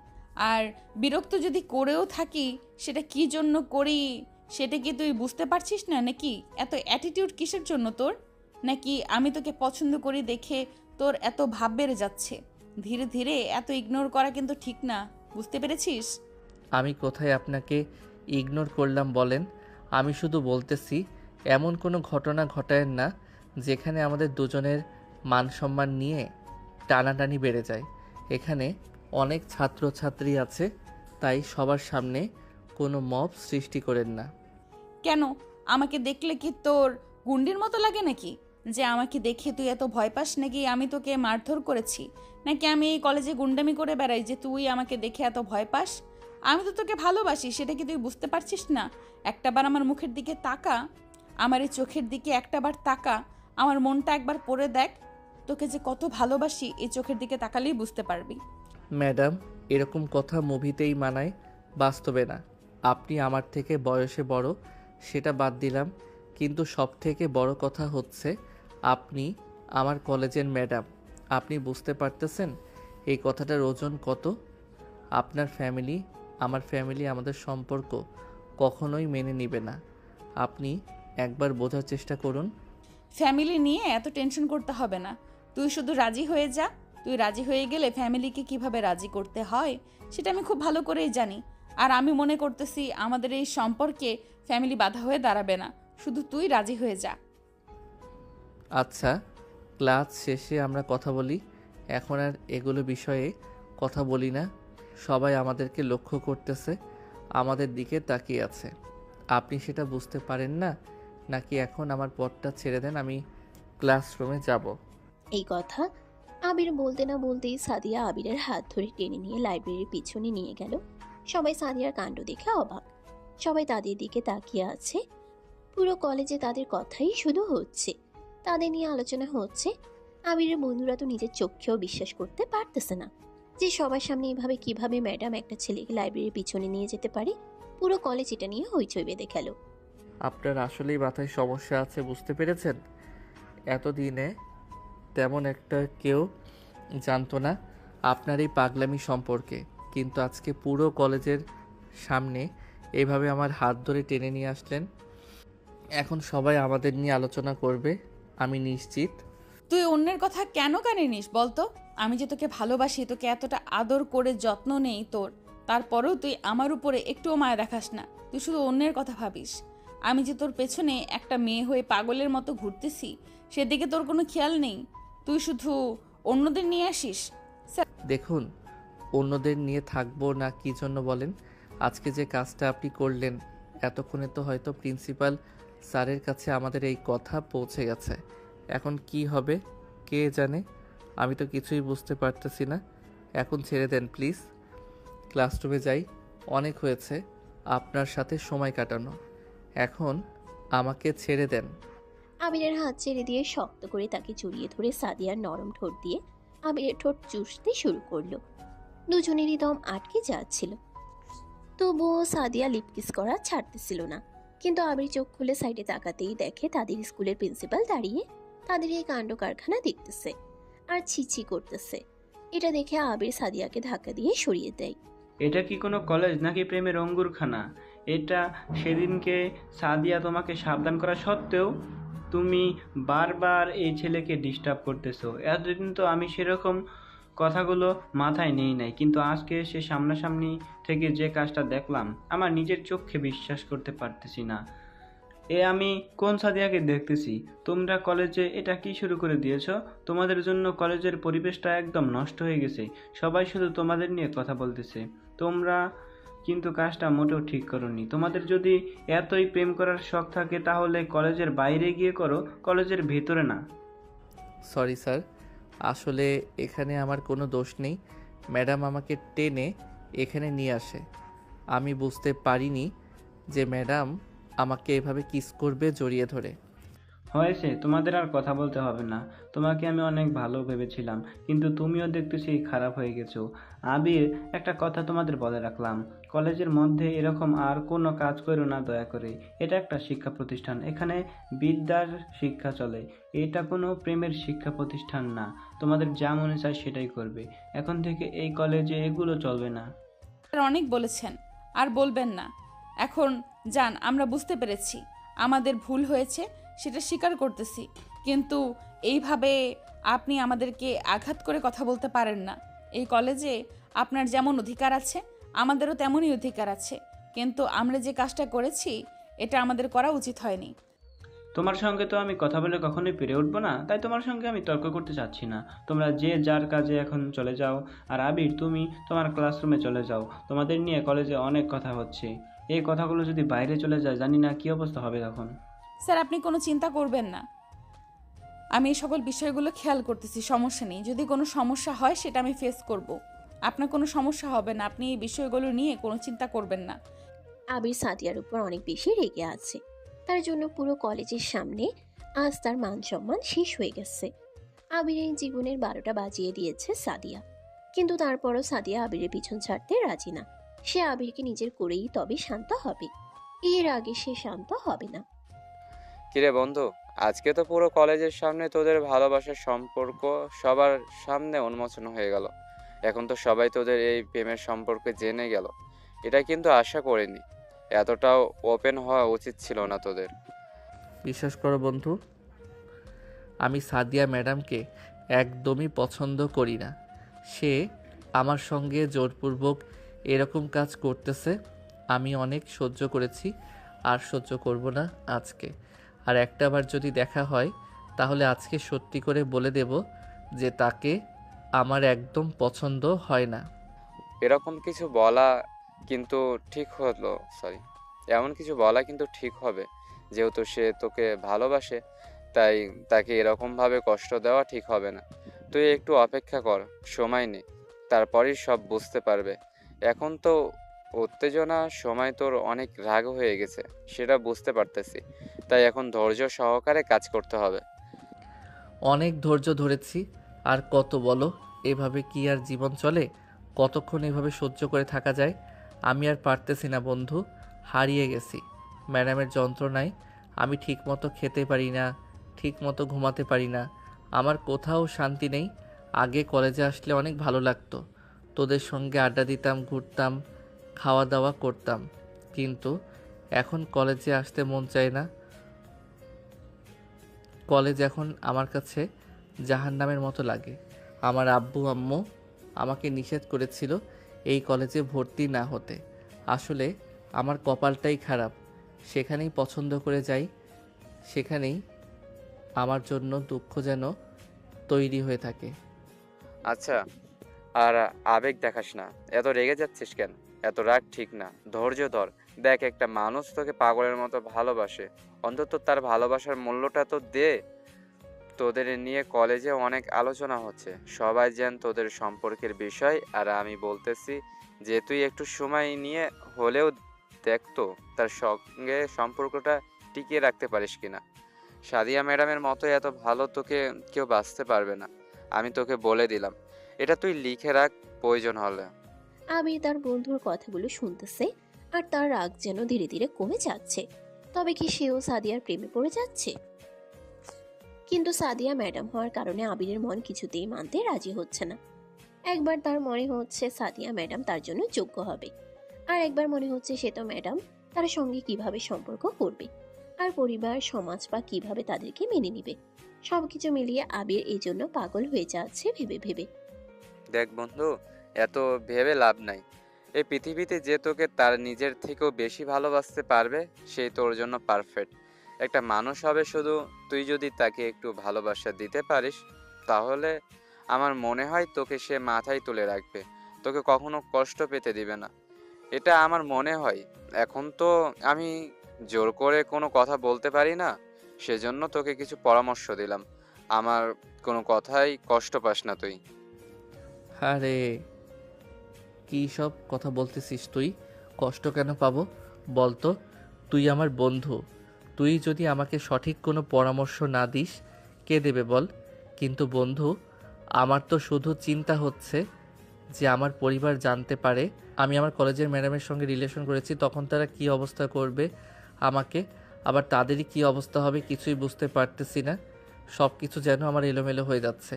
আর বিরক্ত যদি করেও থাকি, সেটা কি জন্য করি সেটা কি তুই বুঝতে পারছিস না নাকি? এত অ্যাটিটিউড কিসের জন্য তোর? নাকি আমি তোকে পছন্দ করি দেখে তোর এত ভাব বেড়ে যাচ্ছে? ধীরে ধীরে এত ইগনোর করা কিন্তু ঠিক না, বুঝতে পেরেছিস? আমি কোথায় আপনাকে ইগনোর করলাম বলেন? আমি শুধু বলতেছি এমন কোনো ঘটনা ঘটায়েন না যেখানে আমাদের দুজনের মান সম্মান নিয়ে টানাটানি বেড়ে যায়। এখানে অনেক ছাত্রছাত্রী আছে, তাই সবার সামনে কোনো মব সৃষ্টি করেন না। কেন? আমাকে দেখলে কি তোর গুন্ডির মতো লাগে নাকি? যে আমাকে দেখে তুই এত ভয় পাস নাকি আমি তোকে মারধর করেছি? নাকি আমি এই কলেজে গুন্ডামি করে বেড়াই যে তুই আমাকে দেখে এত ভয় পাস? আমি তো তোকে ভালোবাসি, সেটা কি তুই বুঝতে পারছিস না? একটাবার আমার মুখের দিকে তাকা, আমার এই চোখের দিকে একটাবার তাকা, আমার মনটা একবার পড়ে দেখ। তোকে যে কত ভালোবাসি এই চোখের দিকে তাকালেই বুঝতে পারবি। ম্যাডাম, এরকম কথা মুভিতেই মানায়, বাস্তবে না। আপনি আমার থেকে বয়সে বড়, সেটা বাদ দিলাম, কিন্তু সব থেকে বড় কথা হচ্ছে আপনি আমার কলেজের ম্যাডাম। আপনি বুঝতে পারতেছেন এই কথাটার ওজন কত? আপনার ফ্যামিলি, আমার ফ্যামিলি আমাদের সম্পর্ক কখনোই মেনে নিবে না। আপনি একবার বোঝার চেষ্টা করুন। ফ্যামিলি নিয়ে এত টেনশন করতে হবে না, তুই শুধু রাজি হয়ে যা। তুই রাজি হয়ে গেলে ফ্যামিলিকে কিভাবে রাজি করতে হয় সেটা আমি খুব ভালো করেই জানি। আর আমি মনে করতেছি আমাদের এই সম্পর্কে ফ্যামিলি বাধা হয়ে দাঁড়াবে না, শুধু তুই রাজি হয়ে যা। আচ্ছা, ক্লাস শেষে আমরা কথা বলি। এখন আর এগুলো বিষয়ে কথা বলি না। সবাই আমাদেরকে লক্ষ্য করতেছে, আমাদের দিকে তাকিয়ে আছে। আপনি সেটা বুঝতে পারেন না নাকি? এখন আমার পথটা ছেড়ে দেন, আমি ক্লাসরুমে যাব। এই কথা আবির বলতে না বলতেই সাদিয়া আবিরের হাত ধরে টেনে নিয়ে লাইব্রেরির পিছনে নিয়ে গেল। সবাই সাদিয়ার কাণ্ড দেখে অবাক। সবাই তাদের দিকে তাকিয়ে আছে। পুরো কলেজে তাদের কথাই শুধু হচ্ছে, তাদের নিয়ে আলোচনা হচ্ছে। আবিরের বন্ধুরা তো নিজের চোখেও বিশ্বাস করতে পারতেছে না যে সবার সামনে এভাবে কিভাবে ম্যাডাম একটা ছেলেকে লাইব্রেরির পিছনে নিয়ে যেতে পারে। পুরো কলেজ এটা নিয়ে হইচই বেঁধে গেল। আপনার আসলেই মাথায় সমস্যা আছে, বুঝতে পেরেছেন? এতদিনে তেমন একটা কেউ জানতো না আপনার এই পাগলামি সম্পর্কে, কিন্তু আজকে পুরো কলেজের সামনে এইভাবে আমার হাত ধরে টেনে নিয়ে আসলেন। এখন সবাই আমাদের নিয়ে আলোচনা করবে, আমি নিশ্চিত। তুই অন্যের কথা কেন কানে নিস বলতো? আমি যে তোকে ভালোবাসি, তোকে এতটা আদর করে যত্ন নেই তোর, তারপরেও তুই আমার উপরে একটুও মায়া দেখাস না। তুই শুধু অন্যের কথা ভাবিস। আমি যে তোর পেছনে একটা মেয়ে হয়ে পাগলের মতো ঘুরতেছি, সেদিকে তোর কোনো খেয়াল নেই। তুই শুধু অন্যদের নিয়ে আসিস। দেখুন, অন্যদের নিয়ে থাকবো না কি জন্য বলেন? আজকে যে কাজটা আপনি করলেন, এতক্ষণে তো হয়তো প্রিন্সিপাল স্যারের কাছে আমাদের এই কথা পৌঁছে গেছে। এখন কি হবে কে জানে, আমি তো কিছুই বুঝতে পারতেছি না। এখন ছেড়ে দেন প্লিজ, ক্লাসরুমে যাই। অনেক হয়েছে আপনার সাথে সময় কাটানো, এখন আমাকে ছেড়ে দেন। আবিরের হাত ছেড়ে দিয়ে শক্ত করে তাকে জড়িয়ে ধরে সাদিয়ার নরম ঠোঁট দিয়ে আবিরের ঠোঁট চুষতে শুরু করলো। দুজনেরই দম আটকে যাচ্ছিল। তবুও সাদিয়া লিপ কিস করা ছাড়তেছিল না। কিন্তু আবির চোখ খুলে সাইডে তাকাতেই দেখে তাদের স্কুলের প্রিন্সিপাল দাঁড়িয়ে তাদের এই কাণ্ড কারখানা দেখতেছে আর ছিছি করতেছে। এটা দেখে আবির সাদিয়াকে ধাক্কা দিয়ে সরিয়ে দেয়। এটা কি কোনো কলেজ নাকি প্রেমের অঙ্গুরখানা? এটা সেদিনকে সাদিয়া তোমাকে সাবধান করা সত্ত্বেও তুমি বারবার এই ছেলেকে ডিস্টার্ব করতেছো। এতদিন তো আমি সেরকম কথাগুলো মাথায় নেই নাই, কিন্তু আজকে সে সামনাসামনি থেকে যে কাজটা দেখলাম আমার নিজের চোখে বিশ্বাস করতে পারতেছি না। আমি কোন সাদিয়াকে দেখতেছি? তোমরা কলেজে এটা কি শুরু করে দিয়েছো? তোমাদের জন্য কলেজের পরিবেশটা একদম নষ্ট হয়ে গেছে। সবাই শুধু তোমাদের নিয়ে কথা বলতেছে। তোমরা কিন্তু কাজটা মোটেও ঠিক করোনি। তোমাদের যদি এতই প্রেম করার শখ থাকে তাহলে কলেজের বাইরে গিয়ে করো, কলেজের ভেতরে না। সরি স্যার, আসলে এখানে আমার কোনো দোষ নেই। ম্যাডাম আমাকে টেনে এখানে নিয়ে আসে। আমি বুঝতে পারিনি যে ম্যাডাম আমাকে এভাবে কিস করবে জড়িয়ে ধরে। হয়েছে, তোমাদের আর কথা বলতে হবে না। তোমাকে আমি অনেক ভালো ভেবেছিলাম, কিন্তু তুমিও দেখতেছি খারাপ হয়ে গেছো। আবির, একটা কথা তোমাদের বলে রাখলাম, কলেজের মধ্যে এরকম আর কোনো কাজ করো না দয়া করে। এটা একটা শিক্ষা প্রতিষ্ঠান, এখানে বিদ্যার শিক্ষা চলে। এটা কোনো প্রেমের শিক্ষা প্রতিষ্ঠান না। তোমাদের যা মনে চায় সেটাই করবে। এখন থেকে এই কলেজে এগুলো চলবে না। স্যার অনেক বলেছেন, আর বলবেন না। এখন যান, আমরা বুঝতে পেরেছি আমাদের ভুল হয়েছে, সেটা স্বীকার করতেছি। কিন্তু এইভাবে আপনি আমাদেরকে আঘাত করে কথা বলতে পারেন না। এই কলেজে আপনার যেমন অধিকার আছে আমাদেরও তেমনই অধিকার আছে, কিন্তু আমরা যে কাজটা করেছি এটা আমাদের করা উচিত হয়নি। তোমার সঙ্গে তো আমি কথা বলে কখনোই পেরে উঠবো না, তাই তোমার সঙ্গে আমি তর্ক করতে চাচ্ছি না। তোমরা যে যার কাজে এখন চলে যাও। আর আবির, তুমি তোমার ক্লাসরুমে চলে যাও। তোমাদের নিয়ে কলেজে অনেক কথা হচ্ছে। এই কথাগুলো যদি বাইরে চলে যায় জানি না কী অবস্থা হবে তখন। স্যার আপনি কোনো চিন্তা করবেন না, আমি এই সকল বিষয়গুলো খেয়াল করতেছি, সমস্যা নেই। যদি কোনো সমস্যা হয় সেটা আমি ফেস করব। আপনার কোনো সমস্যা হবে না, আপনি এই বিষয়গুলো নিয়ে কোনো চিন্তা করবেন না। আবির সাদিয়ার উপর অনেক বেশি রেগে আছে। তার জন্য পুরো কলেজের সামনে আজ তার মান সম্মান শেষ হয়ে গেছে। আবিরের জীবনের 12টা বাজিয়ে দিয়েছে সাদিয়া, কিন্তু তারপরও সাদিয়া আবিরের পিছন ছাড়তে রাজি না। সে আবিরকে নিজের করেই তবে শান্ত হবে, এর আগে সে শান্ত হবে না। কিরে বন্ধু, আজকে তো পুরো কলেজের সামনে তোদের ভালোবাসার সম্পর্ক সবার সামনে উন্মোচন হয়ে গেল। এখন তো সবাই তোদের এই প্রেমের সম্পর্কে জেনে গেল। এটা কিন্তু আশা করিনি। এতটাও ওপেন হওয়া উচিত ছিল না তোদের। বিশ্বাস করো বন্ধু, আমি সাদিয়া ম্যাডামকে একদমই পছন্দ করি না। সে আমার সঙ্গে জোরপূর্বক এরকম কাজ করতেছে। আমি অনেক সহ্য করেছি, আর সহ্য করব না আজকে। আর একটাবার যদি দেখা হয় তাহলে আজকে সত্যি করে বলে দেব যে তাকে আমার একদম পছন্দ হয় না। এরকম কিছু বলা কিন্তু ঠিক হলো, সরি, এমন কিছু বলা কিন্তু ঠিক হবে। যেহেতু সে তোকে ভালোবাসে, তাই তাকে এরকমভাবে কষ্ট দেওয়া ঠিক হবে না। তুই একটু অপেক্ষা কর, সময় নে, তারপরই সব বুঝতে পারবে। এখন তো উত্তেজনা, সময় তোর অনেক রাগ হয়ে গেছে, সেটা বুঝতে পারতেছি। তাই এখন ধৈর্য সহকারে কাজ করতে হবে। অনেক ধৈর্য ধরেছি, আর কত বলো? এভাবে কি আর জীবন চলে? কতক্ষণ এভাবে সহ্য করে থাকা যায়? আমি আর পারতেছি না বন্ধু, হারিয়ে গেছি ম্যাডামের যন্ত্রণায়। আমি ঠিকমতো খেতে পারি না, ঠিকমতো ঘুমাতে পারি না, আমার কোথাও শান্তি নেই। আগে কলেজে আসলে অনেক ভালো লাগতো, তোদের সঙ্গে আড্ডা দিতাম, ঘুরতাম, খাওয়া দাওয়া করতাম, কিন্তু এখন কলেজে আসতে মন চায় না। কলেজ এখন আমার কাছে জাহান্নামের মতো লাগে। আমার আব্বু আম্মু আমাকে নিষেধ করেছিল এই কলেজে ভর্তি না হতে। আসলে আমার কপালটাই খারাপ, সেখানেই পছন্দ করে যাই, সেখানেই আমার জন্য দুঃখ যেন তৈরি হয়ে থাকে। আচ্ছা, আর আবেগ দেখাস না। এত রেগে যাচ্ছিস কেন? এত রাগ ঠিক না, ধৈর্য ধর। দেখ, একটা মানুষ তোকে পাগলের মতো ভালোবাসে, অন্তত তার ভালোবাসার মূল্যটা তো দে। তোদের নিয়ে কলেজে অনেক আলোচনা হচ্ছে, সবাই জান তোদের সম্পর্কের বিষয়। আর আমি বলতেছি যে তুই একটু সময় নিয়ে হলেও দেখতো তার সঙ্গে সম্পর্কটা টিকিয়ে রাখতে পারিস কিনা। সাদিয়া ম্যাডামের মতো এত ভালো তোকে কেউ বাঁচতে পারবে না, আমি তোকে বলে দিলাম। এটা তুই লিখে রাখ প্রয়োজন হলে। আবির তার বন্ধুর কথাগুলো শুনতেছে আর তার রাগ যেন ধীরে ধীরে কমে যাচ্ছে। তবে কি সেও সাদিয়ার প্রেমে পড়ে যাচ্ছে? কিন্তু সাদিয়া ম্যাডাম হওয়ার কারণে আবিরের মন কিছুতেই মানতে রাজি হচ্ছে না। একবার তার মনে হচ্ছে সাদিয়া ম্যাডাম তার জন্য যোগ্য হবে, আর একবার মনে হচ্ছে সে তো ম্যাডাম, তার সঙ্গে কিভাবে সম্পর্ক করবে, আর পরিবার সমাজ বা কিভাবে তাদেরকে মেনে নিবে। সবকিছু মিলিয়ে আবির এই জন্য পাগল হয়ে যাচ্ছে ভেবে ভেবে। দেখ বন্ধু, এত ভেবে লাভ নাই। এই পৃথিবীতে যে তোকে তার নিজের থেকেও বেশি ভালোবাসতে পারবে সেই তোর জন্য পারফেক্ট একটা মানুষ হবে। শুধু তুই যদি তাকে একটু ভালোবাসা দিতে পারিস, তাহলে আমার মনে হয় তোকে সে মাথায় তুলে রাখবে, তোকে কখনো কষ্ট পেতে দিবে না। এটা আমার মনে হয়। এখন তো আমি জোর করে কোনো কথা বলতে পারি না, সেজন্য তোকে কিছু পরামর্শ দিলাম। আমার কোনো কথাই কষ্ট পাস না তুই। আরে কী সব কথা বলতেছিস তুই? কষ্ট কেন পাবো বলতো? তুই আমার বন্ধু, তুই যদি আমাকে সঠিক কোনো পরামর্শ না দিস কে দেবে বল? কিন্তু বন্ধু, আমার তো শুধু চিন্তা হচ্ছে যে আমার পরিবার জানতে পারে আমি আমার কলেজের ম্যাডামের সঙ্গে রিলেশন করেছি, তখন তারা কি অবস্থা করবে আমাকে, আবার তাদেরই কি অবস্থা হবে কিছুই বুঝতে পারতেছি না। সব কিছু যেন আমার এলোমেলো হয়ে যাচ্ছে,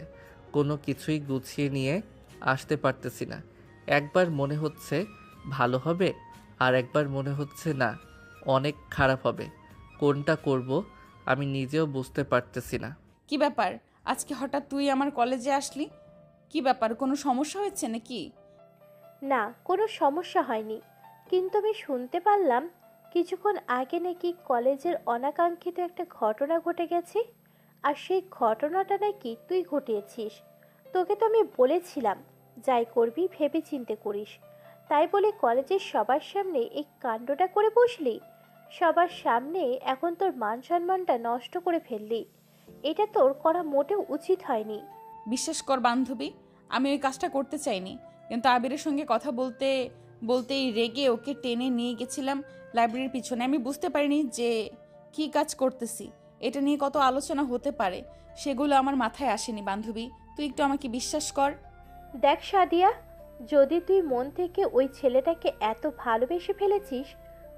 কোনো কিছুই গুছিয়ে নিয়ে আসতে পারতেছি না। একবার মনে হচ্ছে ভালো হবে, আর একবার মনে হচ্ছে না অনেক খারাপ হবে। কোনটা করব আমি নিজেও বুঝতে পারতেছি না। কি ব্যাপার, আজকে হঠাৎ তুই আমার কলেজে আসলি? কি ব্যাপার, কোনো সমস্যা হয়েছে নাকি? না, কোনো সমস্যা হয়নি, কিন্তু আমি শুনতে পারলাম কিছুক্ষণ আগে নাকি কলেজের অনাকাঙ্ক্ষিত একটা ঘটনা ঘটে গেছে। আর সেই ঘটনাটা নাকি তুই ঘটিয়েছিস। তোকে তো আমি বলেছিলাম যাই করবি ভেবে চিন্তে করিস, তাই বলে কলেজের সবার সামনে এই কাণ্ডটা করে বসলি। সবার সামনে এখন তোর মান সম্মানটা নষ্ট করে ফেললি। এটা তোর করা মোটেও উচিত হয়নি। বিশ্বাস কর বান্ধবী, আমি ওই কাজটা করতে চাইনি, কিন্তু আবিরের সঙ্গে কথা বলতে বলতেই রেগে ওকে টেনে নিয়ে গেছিলাম লাইব্রেরির পিছনে। আমি বুঝতে পারিনি যে কি কাজ করতেছি, এটা নিয়ে কত আলোচনা হতে পারে সেগুলো আমার মাথায় আসেনি বান্ধবী। তুই একটু আমাকে বিশ্বাস কর। দেখ সাদিয়া, যদি তুই মন থেকে ওই ছেলেটাকে এত ভালোবেসে ফেলেছিস,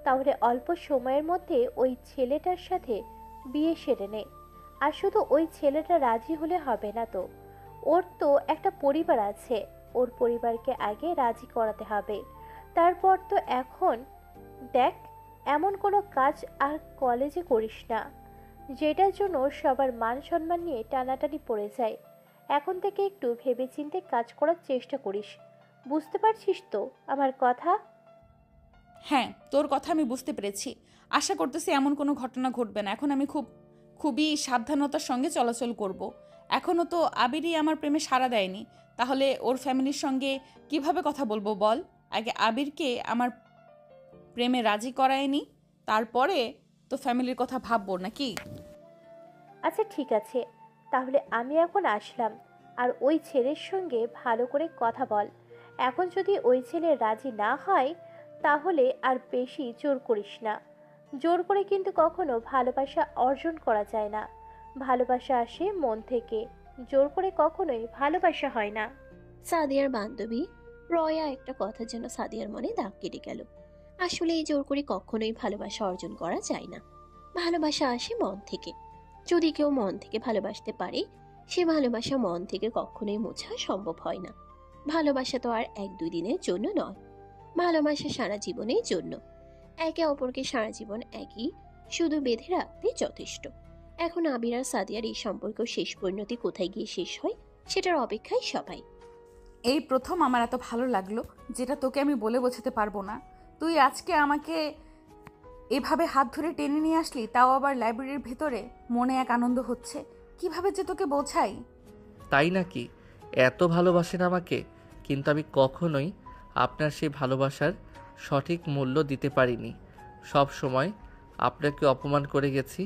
তাহলে অল্প সময়ের মধ্যে ওই ছেলেটার সাথে বিয়ে সেরে নে। আর শুধু ওই ছেলেটা রাজি হলে হবে না তো, ওর তো একটা পরিবার আছে, ওর পরিবারকে আগে রাজি করাতে হবে। তারপর তো এখন দেখ, এমন কোনো কাজ আর কলেজে করিস না যেটার জন্য সবার মান সম্মান নিয়ে টানাটানি পড়ে যায়। এখন থেকে একটু ভেবেচিন্তে কাজ করার চেষ্টা করিস। বুঝতে পারছিস তো আমার কথা? হ্যাঁ, তোর কথা আমি বুঝতে পেরেছি। আশা করতেছি এমন কোনো ঘটনা ঘটবে না। এখন আমি খুবই সাবধানতার সঙ্গে চলাচল করব। এখনও তো আবিরই আমার প্রেমে সাড়া দেয়নি, তাহলে ওর ফ্যামিলির সঙ্গে কিভাবে কথা বলবো বল? আগে আবিরকে আমার প্রেমে রাজি করায়নি, তারপরে তো ফ্যামিলির কথা ভাববো নাকি? আচ্ছা ঠিক আছে, তাহলে আমি এখন আসলাম। আর ওই ছেলের সঙ্গে ভালো করে কথা বল। এখন যদি ওই ছেলে রাজি না হয়, তাহলে আর বেশি জোর করিস না। জোর করে কিন্তু কখনো ভালোবাসা অর্জন করা যায় না। ভালোবাসা আসে মন থেকে, জোর করে কখনোই ভালোবাসা হয় না। সাদিয়ার বান্ধবী রয়া একটা কথা যেন সাদিয়ার মনে দাগ কেটে গেল। আসলে এই জোর করে কখনোই ভালোবাসা অর্জন করা যায় না। ভালোবাসা আসে মন থেকে। যদি কেউ মন থেকে ভালোবাসতে পারে, সে ভালোবাসা মন থেকে কখনোই মোছা সম্ভব হয় না। ভালোবাসা তো আর 1-2 দিনের জন্য নয়, ভালোবাসা সারা জীবনের জন্য। একে অপরকে সারা জীবন একই শুধু বেঁধে রাখতে যথেষ্ট। এখন আবির আর সাদিয়ার এই সম্পর্ক শেষ পরিণতি কোথায় গিয়ে শেষ হয় সেটার অপেক্ষায় সবাই। এই প্রথম আমার এত ভালো লাগলো, যেটা তোকে আমি বলে বোঝাতে পারবো না। তুই আজকে আমাকে এভাবে হাত ধরে টেনে নিয়ে আসলি, তাও আবার লাইব্রেরির ভেতরে। মনে এক আনন্দ হচ্ছে, কিভাবে যে তোকে বোঝাই। তাই নাকি? এত ভালোবাসেন আমাকে? কিন্তু আমি কখনোই আপনার সেই ভালোবাসার সঠিক মূল্য দিতে পারিনি। সব সময় আপনাকে অপমান করে গেছি।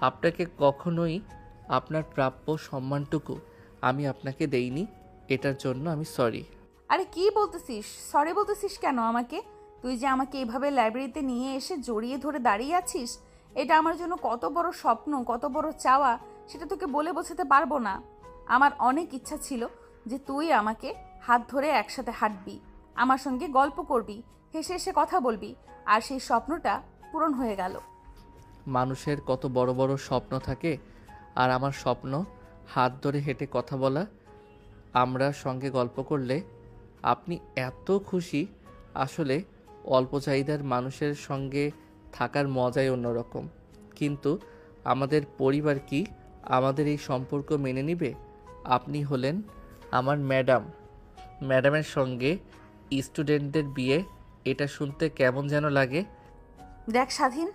আপনাকে কখনোই আপনার প্রাপ্য সম্মানটুকু আমি আপনাকে দেইনি। এটার জন্য আমি সরি। আরে কি বলতেছিস? সরি বলতেছিস কেন আমাকে? তুই যে আমাকে এভাবে লাইব্রেরিতে নিয়ে এসে জড়িয়ে ধরে দাঁড়িয়ে আছিস, এটা আমার জন্য কত বড় স্বপ্ন, কত বড় চাওয়া, সেটা তোকে বলে বোঝাতে পারবো না। আমার অনেক ইচ্ছা ছিল যে তুই আমাকে হাত ধরে একসাথে হাঁটবি, আমার সঙ্গে গল্প করবি, হেসে হেসে কথা বলবি, আর সেই স্বপ্নটা পূরণ হয়ে গেল। মানুষের কত বড় বড় স্বপ্ন থাকে, আর আমার স্বপ্ন হাত ধরে হেঁটে কথা বলা, আমরা সঙ্গে গল্প করলে আপনি এত খুশি। আসলে অল্প চাহিদার মানুষের সঙ্গে থাকার মজাই অন্যরকম। কিন্তু আমাদের পরিবার কি আমাদের এই সম্পর্ক মেনে নিবে? আপনি হলেন আমার ম্যাডাম, ম্যাডামের সঙ্গে স্টুডেন্টদের বিয়ে, এটা শুনতে কেমন যেন লাগে। দেখ স্বাধীন,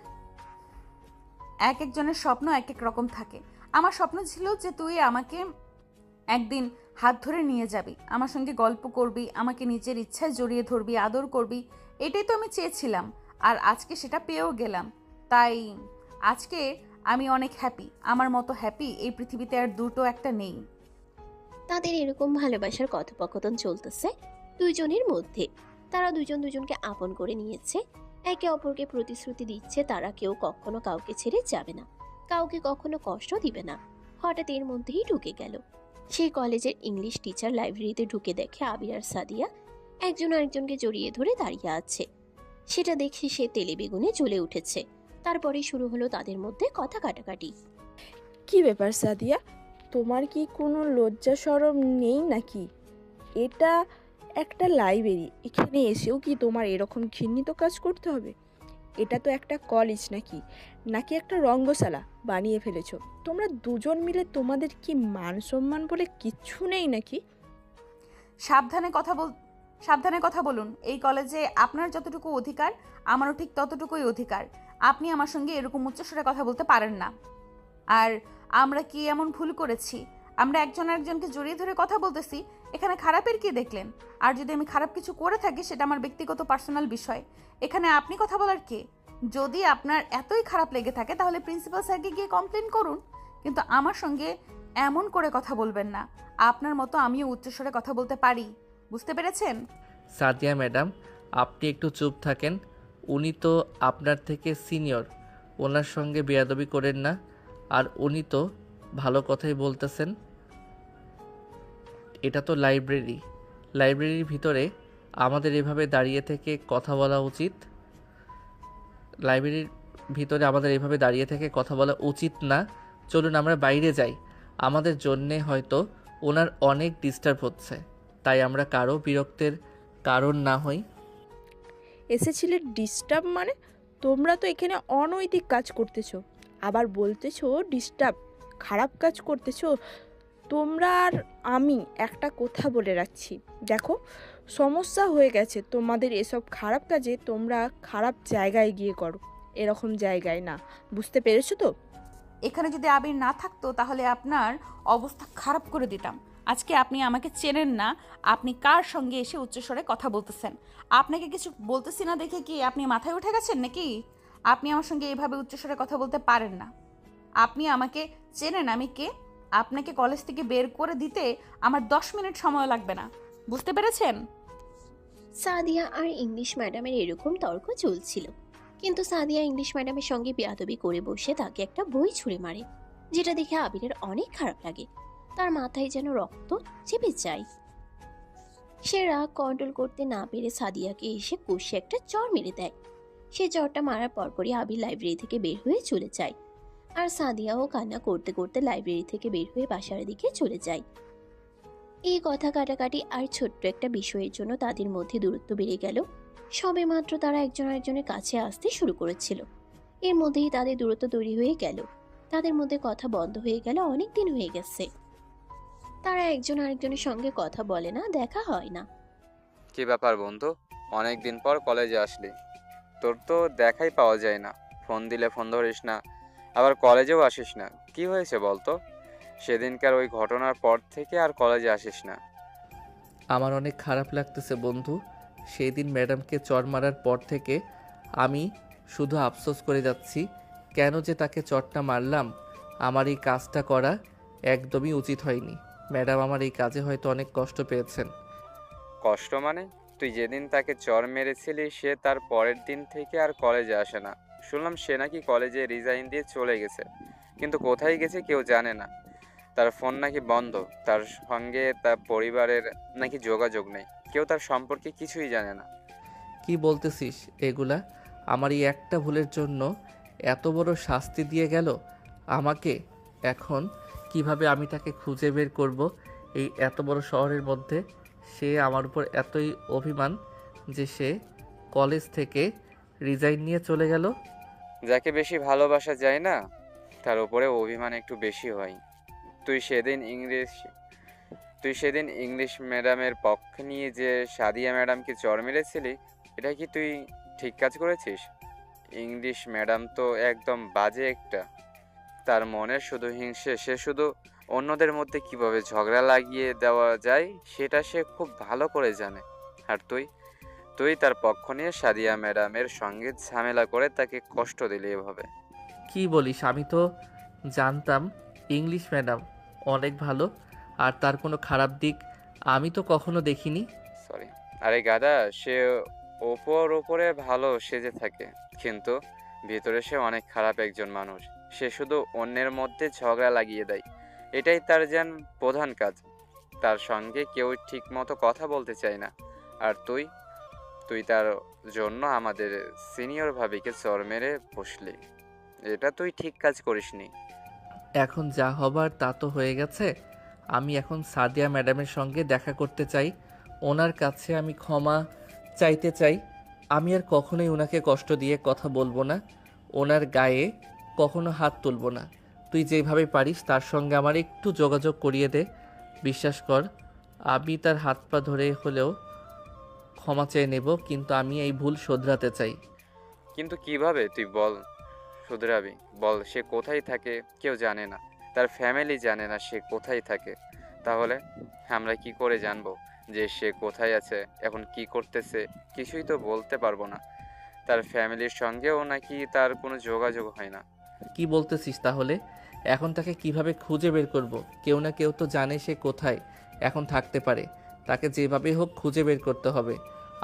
এক একজনের স্বপ্ন এক এক রকম থাকে। আমার স্বপ্ন ছিল যে তুই আমাকে একদিন হাত ধরে নিয়ে যাবি, আমার সঙ্গে গল্প করবি, আমাকে নিজের ইচ্ছায় জড়িয়ে ধরবি, আদর করবি। এটাই তো আমি চেয়েছিলাম, আর আজকে সেটা পেয়েও গেলাম। তাই আজকে আমি অনেক হ্যাপি। আমার মতো হ্যাপি এই পৃথিবীতে আর দুটো একটা নেই। তাদের এরকম ভালোবাসার কথোপকথন চলতেছে দুইজনের মধ্যে। তারা দুজন দুজনকে আপন করে নিয়েছে, একে অপরকে প্রতিশ্রুতি দিচ্ছে তারা কেউ কখনো কাউকে ছেড়ে যাবে না, কাউকে কখনো কষ্ট দিবে না। হঠাৎ এর মধ্যেই ঢুকে গেল সেই কলেজের ইংলিশ টিচার লাইব্রেরিতে ঢুকে দেখে আবির আর সাদিয়া একজন আরেকজনকে জড়িয়ে ধরে দাঁড়িয়ে আছে। সেটা দেখে সে তেলে বেগুনে জ্বলে উঠেছে। তারপরে শুরু হলো তাদের মধ্যে কথা কাটাকাটি। কি ব্যাপার সাদিয়া, তোমার কি কোনো লজ্জা শরম নেই নাকি? এটা একটা লাইব্রেরি, এখানে এসেও কি তোমার এরকম ঘৃণিত কাজ করতে হবে? এটা তো একটা কলেজ নাকি, নাকি একটা রঙ্গশালা বানিয়ে ফেলেছো? তোমরা দুজন মিলে তোমাদের কি মান সম্মান বলে কিচ্ছু নেই নাকি? সাবধানে কথা বলুন। এই কলেজে আপনার যতটুকু অধিকার, আমারও ঠিক ততটুকুই অধিকার। আপনি আমার সঙ্গে এরকম উচ্চস্বরে কথা বলতে পারেন না। আর আমরা কি এমন ভুল করেছি? আমরা একজন আরেকজনকে জড়িয়ে ধরে কথা বলতেছি, এখানে খারাপের কি দেখলেন? আর যদি আমি খারাপ কিছু করে থাকি সেটা আমার ব্যক্তিগত পার্সোনাল বিষয়, এখানে আপনি কথা বলার কে? যদি আপনার এতই খারাপ লেগে থাকে তাহলে প্রিন্সিপাল স্যারকে গিয়ে কমপ্লেন করুন, কিন্তু আমার সঙ্গে এমন করে কথা বলবেন না। আপনার মতো আমিও উচ্চস্বরে কথা বলতে পারি, বুঝতে পেরেছেন? সাদিয়া ম্যাডাম, আপনি একটু চুপ থাকেন। উনি তো আপনার থেকে সিনিয়র, ওনার সঙ্গে বেয়াদবি করেন না। আর উনি তো ভালো কথাই বলতেছেন। এটা তো লাইব্রেরি, লাইব্রেরির ভিতরে আমাদের এভাবে দাঁড়িয়ে থেকে কথা বলা উচিত? লাইব্রেরির ভিতরে আমাদের এভাবে দাঁড়িয়ে থেকে কথা বলা উচিত না। চলুন আমরা বাইরে যাই। আমাদের জন্যে হয়তো ওনার অনেক ডিস্টার্ব হচ্ছে, তাই আমরা কারো বিরক্তের কারণ না হই। এসেছিলে ডিস্টার্ব মানে? তোমরা তো এখানে অনৈতিক কাজ করতেছো, আবার বলতেছো ডিস্টার্ব, খারাপ কাজ করতেছো তোমরা। আর আমি একটা কথা বলে রাখছি, দেখো সমস্যা হয়ে গেছে তোমাদের এসব খারাপ কাজে। তোমরা খারাপ জায়গায় গিয়ে করো, এরকম জায়গায় না, বুঝতে পেরেছো তো? এখানে যদি আবির না থাকতো তাহলে আপনার অবস্থা খারাপ করে দিতাম। আজকে আপনি আমাকে চেনেন না, আপনি কার সঙ্গে এসে উচ্চস্বরে কথা বলতেছেন? আপনাকে কিছু বলতেছি না দেখে কি আপনি মাথায় উঠে গেছেন নাকি? আপনি আমার সঙ্গে এইভাবে উচ্চস্বরে কথা বলতে পারেন না। আপনি আমাকে চেনেন আমি কে? আপনাকে কলেজ থেকে বের করে দিতে আমার 10 মিনিট সময় লাগবে না, বুঝতে পেরেছেন? সাদিয়া আর ইংলিশ ম্যাডামের এরকম তর্ক চলছিল, কিন্তু সাদিয়া ইংলিশ ম্যাডামের সঙ্গে বেয়াদবি করে বসে তাকে একটা বই ছুঁড়ে মারে, যেটা দেখে আবিরের অনেক খারাপ লাগে। তার মাথায় যেন রক্ত চেপে যায়। সে রাগ কন্ট্রোল করতে না পেরে সাদিয়াকে এসে কষে একটা চড় মেরে দেয়। সে চড়টা মারার পরপরই আবির লাইব্রেরি থেকে বের হয়ে চলে যায়, আর সাদিয়াও কান্না করতে করতে লাইব্রেরি থেকে বের হয়ে বাসার দিকে চলে যায়। এই কথা কাটাকাটি আর ছোট্ট একটা বিষয়ের জন্য তাদের মধ্যে দূরত্ব বেড়ে গেল। সবে মাত্র তারা একজন আরেকজনের কাছে আসতে শুরু করেছিল, এর মধ্যেই তাদের দূরত্ব তৈরি হয়ে গেল। তাদের মধ্যে কথা বন্ধ হয়ে গেল, অনেক দিন হয়ে গেছে তারা একজন আরেকজনের সঙ্গে কথা বলে না, দেখা হয় না। কি ব্যাপার বন্ধু, অনেক দিন পর কলেজে আসলি? তোর তো দেখাই পাওয়া যায় না, ফোন দিলে ফোন ধরিস না, আবার কলেজেও আসিস না। কি হয়েছে বলতো? সেদিনকার ওই ঘটনার পর থেকে আর কলেজে আসিস না। আমার অনেক খারাপ লাগতেছে বন্ধু। সেই দিন ম্যাডামকে চড় মারার পর থেকে আমি শুধু আফসোস করে যাচ্ছি, কেন যে তাকে চড়টা মারলাম। আমার এই কাজটা করা একদমই উচিত হয়নি। ম্যাডাম আমার এই কাজে হয়তো অনেক কষ্ট পেয়েছেন। কষ্ট মানে? তুই যেদিন তাকে চড় মেরেছিলি সে তার পরের দিন থেকে আর কলেজে আসে না। শুনলাম সে নাকি কলেজে রিজাইন দিয়ে চলে গেছে, কিন্তু কোথায় গেছে কেউ জানে না। তার ফোন নাকি বন্ধ, তার সঙ্গে তার পরিবারের নাকি যোগাযোগ নেই, কেউ তার সম্পর্কে কিছুই জানে না। কি বলতেছিস এগুলা? আমার এই একটা ভুলের জন্য এত বড় শাস্তি দিয়ে গেল আমাকে। এখন কিভাবে আমি তাকে খুঁজে বের করব এই এত বড় শহরের মধ্যে? সে আমার উপর এতই অভিমান যে সে কলেজ থেকে রিজাইন নিয়ে চলে গেল। যাকে বেশি ভালোবাসা যায় না তার উপরে অভিমান একটু বেশি হয়। তুই সেদিন ইংলিশ তুই সেদিন ইংলিশ ম্যাডামের পক্ষ নিয়ে যে সাদিয়া ম্যাডামকে চড় মেরেছিলি, এটা কি তুই ঠিক কাজ করেছিস? ইংলিশ ম্যাডাম তো একদম বাজে একটা। তার মনে শুধু হিংসে। সে শুধু অন্যদের মধ্যে কিভাবে ঝগড়া লাগিয়ে দেওয়া যায় সেটা সে খুব ভালো করে জানে। আর তুই তুই তার পক্ষ নিয়ে সাদিয়া ম্যাডামের সঙ্গে ঝামেলা করে তাকে কষ্ট দিলি এভাবে। কি বলিস? আমি তো জানতাম ইংলিশ ম্যাডাম অনেক ভালো, আর তার কোনো খারাপ দিক আমি তো কখনো দেখিনি। সরি। আরে গাদা, সে ওপরে ভালো সেজে থাকে, কিন্তু ভিতরে সে অনেক খারাপ একজন মানুষ। সে শুধু অন্যের মধ্যে ঝগড়া লাগিয়ে দেয়, এটাই তার যেন প্রধান কাজ। তার সঙ্গে কেউ ঠিক মতো কথা বলতে চায় না। আর তুই তুই তার জন্য আমাদের সিনিয়র ভাবিকে চড় মেরে বসলি। এটা তুই ঠিক কাজ করিসনি। এখন যা হবার তা তো হয়ে গেছে। আমি এখন সাদিয়া ম্যাডামের সঙ্গে দেখা করতে চাই, ওনার কাছে আমি ক্ষমা চাইতে চাই। আমি আর কখনোই ওনাকে কষ্ট দিয়ে কথা বলবো না, ওনার গায়ে কখনো হাত তুলবো না। তুই যেভাবে পারিস তার সঙ্গে আমার একটু যোগাযোগ করিয়ে দে। বিশ্বাস কর, আমি তার হাত পা ধরে হলেও ক্ষমা চেয়ে নেব, কিন্তু আমি এই ভুল শোধরাতে চাই। কিন্তু কিভাবে তুই বল শুধরাবি? বল, সে কোথায় থাকে কেউ জানে না, তার ফ্যামিলি জানে না সে কোথায় থাকে। তাহলে আমরা কি করে জানবো যে সে কোথায় আছে, এখন কি করতেছে? কিছুই তো বলতে পারবো না। তার ফ্যামিলির সঙ্গেও নাকি তার কোনো যোগাযোগ হয় না। কি বলতেছিস তাহলে? এখন তাকে কিভাবে খুঁজে বের করব? কেউ না কেউ তো জানে সে কোথায় এখন থাকতে পারে। তাকে যেভাবে হোক খুঁজে বের করতে হবে।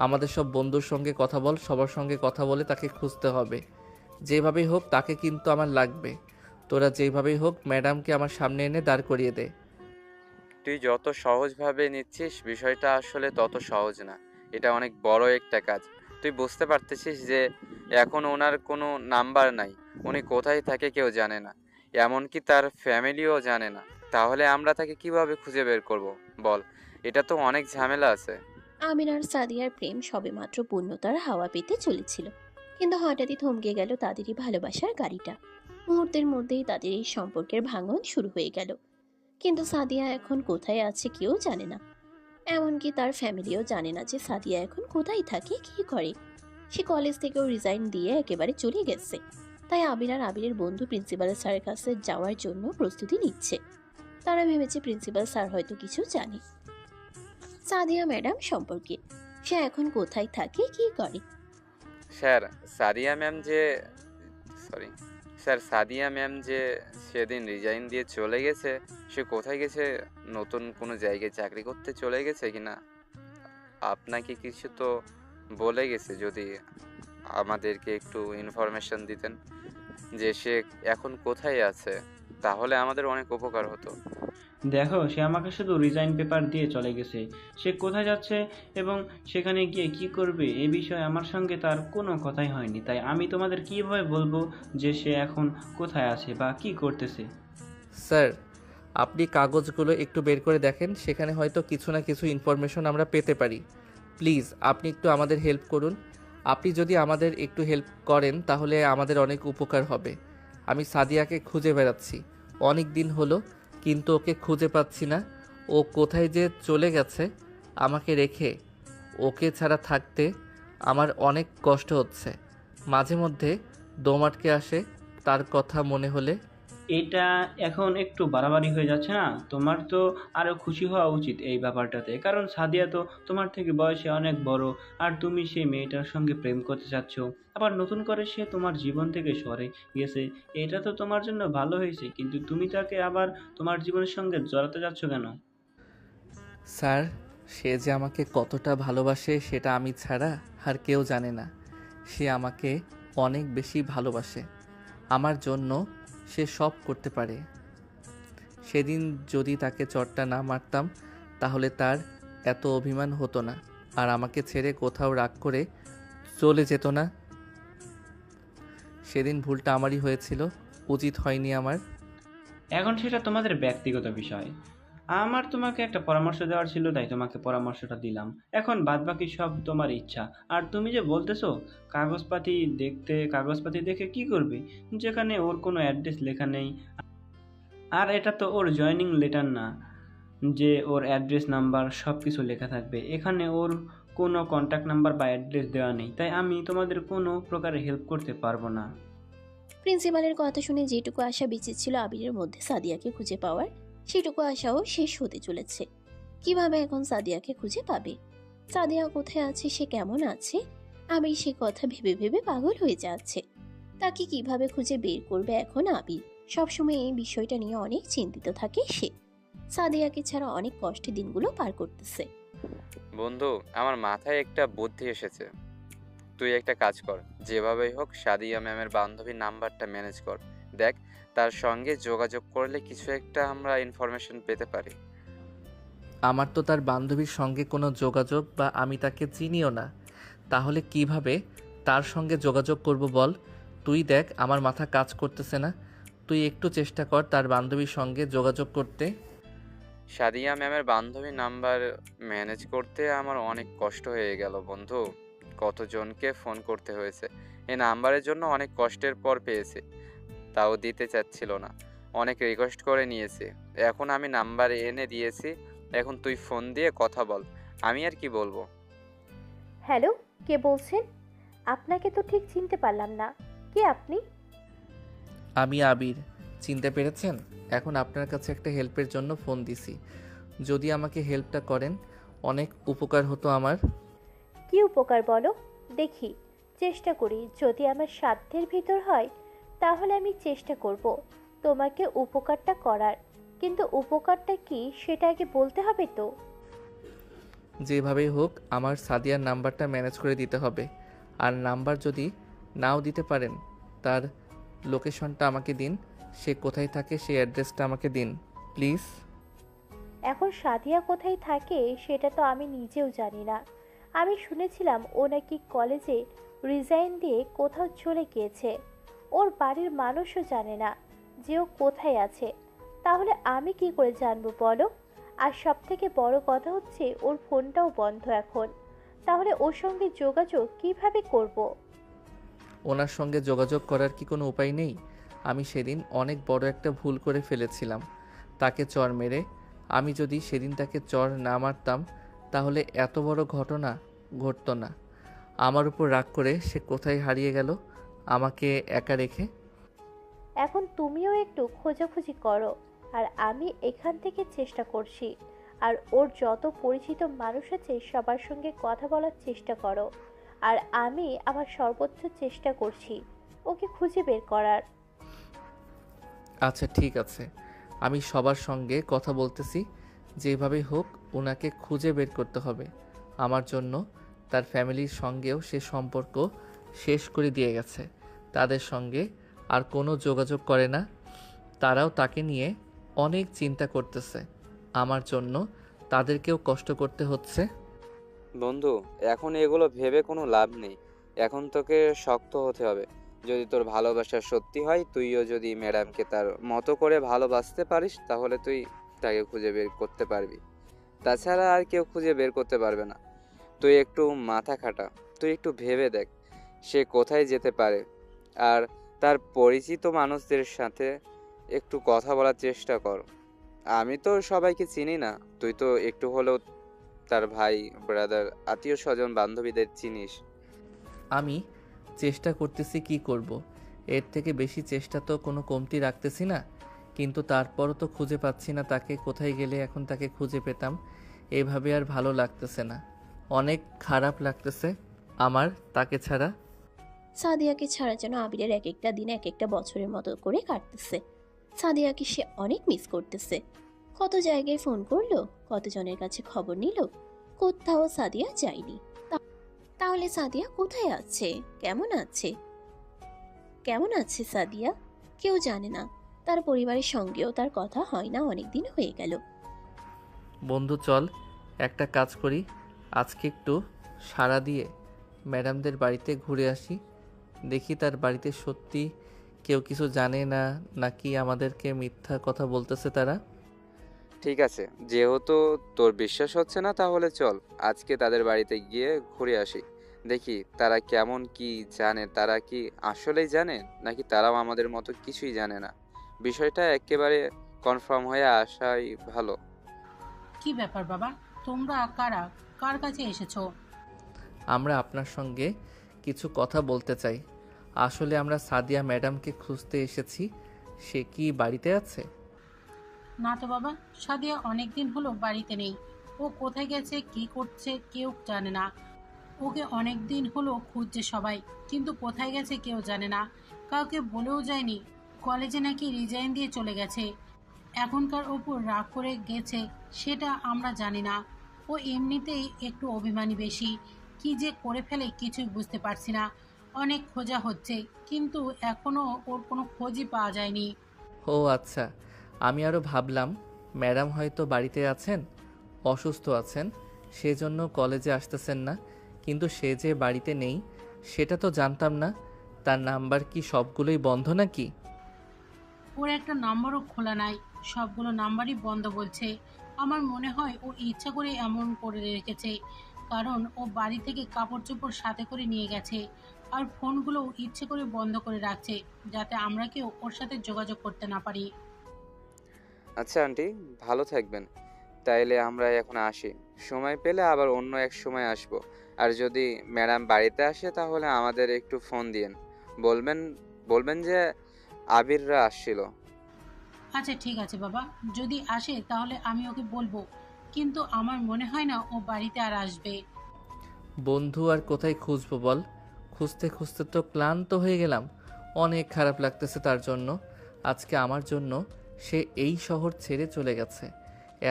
আমাদের সব বন্ধুর সঙ্গে কথা বল, সবার সঙ্গে কথা বলে তাকে খুঁজতে হবে। যেভাবেই হোক তাকে কিন্তু আমার লাগবে। তোরা যেভাবেই হোক ম্যাডামকে আমার সামনে এনে দাঁড় করিয়ে দে। তুই যত সহজভাবে নিচ্ছিস বিষয়টা আসলে তত সহজ না। এটা অনেক বড় একটা কাজ। তুই বুঝতে পারতেছিস যে এখন ওনার কোনো নাম্বার নাই, উনি কোথায় থাকে কেউ জানে না, এমনকি তার ফ্যামিলিও জানে না। তাহলে আমরা তাকে কিভাবে খুঁজে বের করব? বল, এটা তো অনেক ঝামেলা আছে। আমির আর সাদিয়ার প্রেম সবেমাত্র পূর্ণতার হাওয়া পেতে চলেছিল, কিন্তু হঠাৎই থমকে গেল তাদেরই ভালোবাসার গাড়িটা। মুহূর্তের মধ্যেই তাদের এই সম্পর্কের ভাঙন শুরু হয়ে গেল। কিন্তু সাদিয়া এখন কোথায় আছে কেউ জানে না, এমনকি তার ফ্যামিলিও জানে না যে সাদিয়া এখন কোথায় থাকে, কি করে। সে কলেজ থেকেও রিজাইন দিয়ে একেবারে চলে গেছে। তাই আবির আর আবিরের বন্ধু প্রিন্সিপাল স্যারের কাছে যাওয়ার জন্য প্রস্তুতি নিচ্ছে। তারা ভেবেছে প্রিন্সিপাল স্যার হয়তো কিছু জানে সাদিয়া ম্যাডাম সম্পর্কে, সে এখন কোথায় থাকে, কি করে। স্যার, সাদিয়া ম্যাম যে সরি স্যার, সাদিয়া ম্যাম যে সেদিন রিজাইন দিয়ে চলে গেছে, সে কোথায় গেছে? নতুন কোনো জায়গায় চাকরি করতে চলে গেছে কিনা? আপনাকে কিছু তো বলে গেছে, যদি আমাদেরকে একটু ইনফরমেশন দিতেন যে সে এখন কোথায় আছে, তাহলে আমাদের অনেক উপকার হতো। দেখো, সে আমাকে শুধু রিজাইন পেপার দিয়ে চলে গেছে। সে কোথায় যাচ্ছে এবং সেখানে গিয়ে কি করবে এ বিষয়ে আমার সঙ্গে তার কোনো কথাই হয়নি। তাই আমি তোমাদের কিভাবে বলবো যে সে এখন কোথায় আছে বা কি করতেছে? স্যার, আপনি কাগজগুলো একটু বের করে দেখেন, সেখানে হয়তো কিছু না কিছু ইনফরমেশন আমরা পেতে পারি। প্লিজ আপনি একটু আমাদের হেল্প করুন। আপনি যদি আমাদের একটু হেল্প করেন তাহলে আমাদের অনেক উপকার হবে। আমি সাদিয়াকে খুঁজে বেড়াচ্ছি অনেক দিন হলো, কিন্তু ওকে খুঁজে পাচ্ছি না। ও কোথায় যে চলে গেছে আমাকে রেখে। ওকে ছাড়া থাকতে আমার অনেক কষ্ট হচ্ছে। মাঝে মধ্যে দম আটকে আসে তার কথা মনে হলে। এটা এখন একটু বাড়াবাড়ি হয়ে যাচ্ছে না? তোমার তো আরো খুশি হওয়া উচিত এই ব্যাপারটাতে, কারণ সাদিয়া তো তোমার থেকে বয়সে অনেক বড়, আর তুমি সেই মেয়েটার সঙ্গে প্রেম করতে চাচ্ছ। আবার নতুন করে সে তোমার জীবন থেকে সরে গেছে, এটা তো তোমার জন্য ভালো হয়েছে, কিন্তু তুমি তাকে আবার তোমার জীবনের সঙ্গে জড়াতে যাচ্ছ কেন? স্যার, সে যে আমাকে কতটা ভালোবাসে সেটা আমি ছাড়া আর কেউ জানে না। সে আমাকে অনেক বেশি ভালোবাসে। আমার জন্য সে সব করতে পারে। সেদিন যদি তাকে চটটা না মারতাম তাহলে তার এত অভিমান হতো না, আর আমাকে ছেড়ে কোথাও রাগ করে চলে যেত না? সেদিন ভুলটা আমারই হয়েছিল, উচিত হয়নি আমার। এখন সেটা তোমাদের ব্যক্তিগত বিষয়। আমার তোমাকে একটা পরামর্শ দেওয়ার ছিল, তাই তোমাকে পরামর্শটা দিলাম। এখন বাদবাকি সব তোমার ইচ্ছা। আর তুমি যে বলতেছো কাগজপাতি দেখে কি করবে, যেখানে ওর কোনো অ্যাড্রেস লেখা নেই। আর এটা তো ওর জয়েনিং লেটার না যে ওর অ্যাড্রেস নাম্বার সব কিছু লেখা থাকবে। এখানে ওর কোনো কন্ট্যাক্ট নাম্বার বা অ্যাড্রেস দেওয়া নেই, তাই আমি তোমাদের কোনো প্রকারে হেল্প করতে পারবো না। প্রিন্সিপালের কথা শুনে যেটুকু আশা বেঁচে ছিল আবিরের মধ্যে সাদিয়াকে খুঁজে পাওয়ার, সেটুকু আশাও শেষ হতে চলেছে। কিভাবে এখন সাদিয়াকে খুঁজে পাবে? সাদিয়া কোথায় আছে, সে কেমন আছে? আবির সে কথা ভেবে ভেবে পাগল হয়ে যাচ্ছে। তাকে কিভাবে খুঁজে বের করবে এখন আবির? সবসময় এই বিষয়টা নিয়ে অনেক চিন্তিত থাকে সে। সাদিয়াকে ছাড়া অনেক কষ্টে দিনগুলো পার করতেছে। বন্ধু, আমার মাথায় একটা বুদ্ধি এসেছে। তুই একটা কাজ কর, যেভাবেই হোক সাদিয়া ম্যামের বান্ধবীর নাম্বারটা ম্যানেজ কর। দেখ, তার সঙ্গে যোগাযোগ করলে কিছু একটা আমরা ইনফরমেশন পেতে পারি। আমার তো তার বান্ধবীর সঙ্গে কোনো যোগাযোগ বা আমি তাকে চিনিও না, তাহলে কিভাবে তার সঙ্গে যোগাযোগ করব বল? তুই দেখ, আমার মাথা কাজ করতেছে না। তুই একটু চেষ্টা কর তার বান্ধবীর সঙ্গে যোগাযোগ করতে। সাদিয়া ম্যামের বান্ধবীর নাম্বার ম্যানেজ করতে আমার অনেক কষ্ট হয়ে গেল বন্ধু। কতজনকে ফোন করতে হয়েছে, এই নাম্বারের জন্য অনেক কষ্টের পর পেয়েছি, তাও দিতে চাচ্ছিল না। অনেক রিকোয়েস্ট করে নিয়েছি, এখন আমি নাম্বার এনে দিয়েছি। এখন তুই ফোন দিয়ে কথা বল, আমি আর কি বলবো। হ্যালো, কে বলছেন? আপনাকে তো ঠিক চিনতে পারলাম না। কে আপনি? আমি আবির, চিনতে পেরেছেন? এখন আপনার কাছে একটা হেল্পের জন্য ফোন দিছি। যদি আমাকে হেল্পটা করেন অনেক উপকার হতো আমার। কি উপকার বলো দেখি, চেষ্টা করি। যদি আমার সাধ্যের ভিতর হয় তাহলে আমি চেষ্টা করব তোমাকে উপকারটা করার, কিন্তু উপকারটা কি সেটা আগে বলতে হবে তো। যেভাবেই হোক আমার সাদিয়ার নাম্বারটা ম্যানেজ করে দিতে হবে। আর নাম্বার যদি নাও দিতে পারেন, তার লোকেশনটা আমাকে দিন। সে কোথায় থাকে সেই অ্যাড্রেসটা আমাকে দিন প্লিজ। এখন সাদিয়া কোথায় থাকে সেটা তো আমি নিজেও জানি না। আমি শুনেছিলাম ও নাকি কলেজে রিজাইন দিয়ে কোথাও চলে গিয়েছে। ওর বাড়ির মানুষও জানে না যে ও কোথায় আছে। তাহলে আমি কি করে জানবো বলো? আর সব থেকে বড় কথা হচ্ছে ওর ফোনটাও বন্ধ এখন। তাহলে ওর সঙ্গে যোগাযোগ কিভাবে করব? ওনার সঙ্গে যোগাযোগ করার কি কোনো উপায় নেই? আমি সেদিন অনেক বড় একটা ভুল করে ফেলেছিলাম তাকে চর মেরে। আমি যদি সেদিন তাকে চর না মারতাম তাহলে এত বড় ঘটনা ঘটতো না। আমার উপর রাগ করে সে কোথায় হারিয়ে গেল আমাকে একা রেখে। এখন তুমিও একটু খোঁজাখুঁজি করো, আর আমি এখান থেকে চেষ্টা করছি। আর ওর যত পরিচিত মানুষ আছে সবার সঙ্গে কথা বলার চেষ্টা করো। আর আমি আমার সর্বোচ্চ চেষ্টা করছি ওকে খুঁজে বের করার। আচ্ছা ঠিক আছে, আমি সবার সঙ্গে কথা বলতেছি। যেভাবেই হোক ওনাকে খুঁজে বের করতে হবে আমার জন্য। তার ফ্যামিলির সঙ্গেও সে সম্পর্ক শেষ করে দিয়ে গেছে। তাদের সঙ্গে আর কোনো যোগাযোগ করে না। তারাও তাকে নিয়ে অনেক চিন্তা করতেছে। আমার জন্য তাদেরকেও কষ্ট করতে হচ্ছে। বন্ধু, এখন এগুলো ভেবে কোনো লাভ নেই। এখন তোকে শক্ত হতে হবে। যদি তোর ভালোবাসা সত্যি হয়, তুইও যদি ম্যাডামকে তার মতো করে ভালোবাসতে পারিস, তাহলে তুই তাকে খুঁজে বের করতে পারবি। তাছাড়া আর কেউ খুঁজে বের করতে পারবে না। তুই একটু মাথা খাটা, তুই একটু ভেবে দেখ সে কোথায় যেতে পারে। আর তার পরিচিত মানুষদের সাথে একটু কথা বলার চেষ্টা কর। আমি তো সবাইকে চিনি না, তুই তো একটু হলেও তার ভাই, ব্রাদার, আত্মীয় স্বজন, বান্ধবীদের চিনিস। আমি চেষ্টা করতেছি, কি করব। এর থেকে বেশি চেষ্টা তো কোনো কমতি রাখতেছি না। কিন্তু তারপরও তো খুঁজে পাচ্ছি না তাকে। কোথায় গেলে এখন তাকে খুঁজে পেতাম। এভাবে আর ভালো লাগতেছে না, অনেক খারাপ লাগতেছে আমার তাকে ছাড়া। সাদিয়াকে ছাড়া যেন আবিরের এক একটা দিন এক একটা বছরের মতো করে কাটতেছে। সাদিয়াকে সে অনেক মিস করতেছে। কত জায়গায় ফোন করলো, কতজনের কাছে খবর নিল, কোথাও সাদিয়া যায়নি। তাহলে সাদিয়া কোথায় আছে, কেমন আছে? কেমন আছে সাদিয়া? কেউ জানে না। তার পরিবারের সঙ্গেও তার কথা হয় না, অনেকদিন হয়ে গেল। বন্ধু চল একটা কাজ করি, আজকে একটু সাড়া দিয়ে ম্যাডামদের বাড়িতে ঘুরে আসি, দেখি তার বাড়িতে সত্যি কেউ কিছু জানে না নাকি আমাদেরকে মিথ্যা কথা বলতেছে তারা। ঠিক আছে, যেহেতু তোর বিশ্বাস হচ্ছে না তাহলে চল আজকে তাদের বাড়িতে গিয়ে ঘুরে আসি। দেখি তারা কেমন, কি জানে, তারা কি আসলেই জানে নাকি তারাও আমাদের মতো কিছুই জানে না। বিষয়টা একেবারে কনফার্ম হয়ে আসাই ভালো। কি ব্যাপার বাবা, তোমরা কারা, কার কাছে এসেছো? আমরা আপনার সঙ্গে কিছু কথা বলতে চাই। আসলে আমরা সাদিয়া ম্যাডামকে খুঁজতে এসেছি। সে কি বাড়িতে আছে? না তো বাবা, সাদিয়া অনেক দিন হলো বাড়িতে নেই। ও কোথায় গেছে, কি করছে কেউ জানে না। ওকে অনেক দিন হলো খুঁজছে সবাই, কিন্তু কোথায় গেছে কেউ জানে না। কাউকে বলেও যায়নি। কলেজে নাকি রিজাইন দিয়ে চলে গেছে। এখনকার ওপর রাগ করে গেছে সেটা আমরা জানি না। ও এমনিতেই একটু অভিমানী বেশি। কি যে করে ফেলে কিছুই বুঝতে পারছি না। অনেক খোঁজা হচ্ছে, কিন্তু এখনো ওর কোনো খোঁজই পাওয়া যায়নি। ও আচ্ছা, আমি আরও ভাবলাম ম্যাডাম হয়তো বাড়িতে আছেন, অসুস্থ আছেন, সেজন্য কলেজে আসতেছেন না। কিন্তু সে যে বাড়িতে নেই সেটা তো জানতাম না। তার নাম্বার কি সবগুলোই বন্ধ নাকি? ওর একটা নাম্বারও খোলা নাই, সবগুলো নাম্বারই বন্ধ বলছে। আমার মনে হয় ও ইচ্ছা করে এমন করে রেখেছে, কারণ ও বাড়ি থেকে কাপড় চোপড় সাথে করে নিয়ে গেছে। আর ফোনগুলো ইচ্ছে করে বন্ধ করে রাখছে, যাতে আমরা কেউ ওর সাথে যোগাযোগ করতে না পারি। আচ্ছা আন্টি, ভালো থাকবেন। তাইলে আমরা এখন আসি, সময় পেলে আবার অন্য এক সময় আসব। আর যদি ম্যাডাম বাড়িতে আসে তাহলে আমাদের একটু ফোন দিয়েন, বলবেন বলবেন যে আবিররা আসছিল। আচ্ছা ঠিক আছে বাবা, যদি আসে তাহলে আমি ওকে বলবো, কিন্তু আমার মনে হয় না ও বাড়িতে আর আসবে। বন্ধু আর কোথায় খুঁজবো বল? খুঁজতে খুঁজতে তো ক্লান্ত হয়ে গেলাম। অনেক খারাপ লাগতেছে তার জন্য। আজকে আমার জন্য সে এই শহর ছেড়ে চলে গেছে।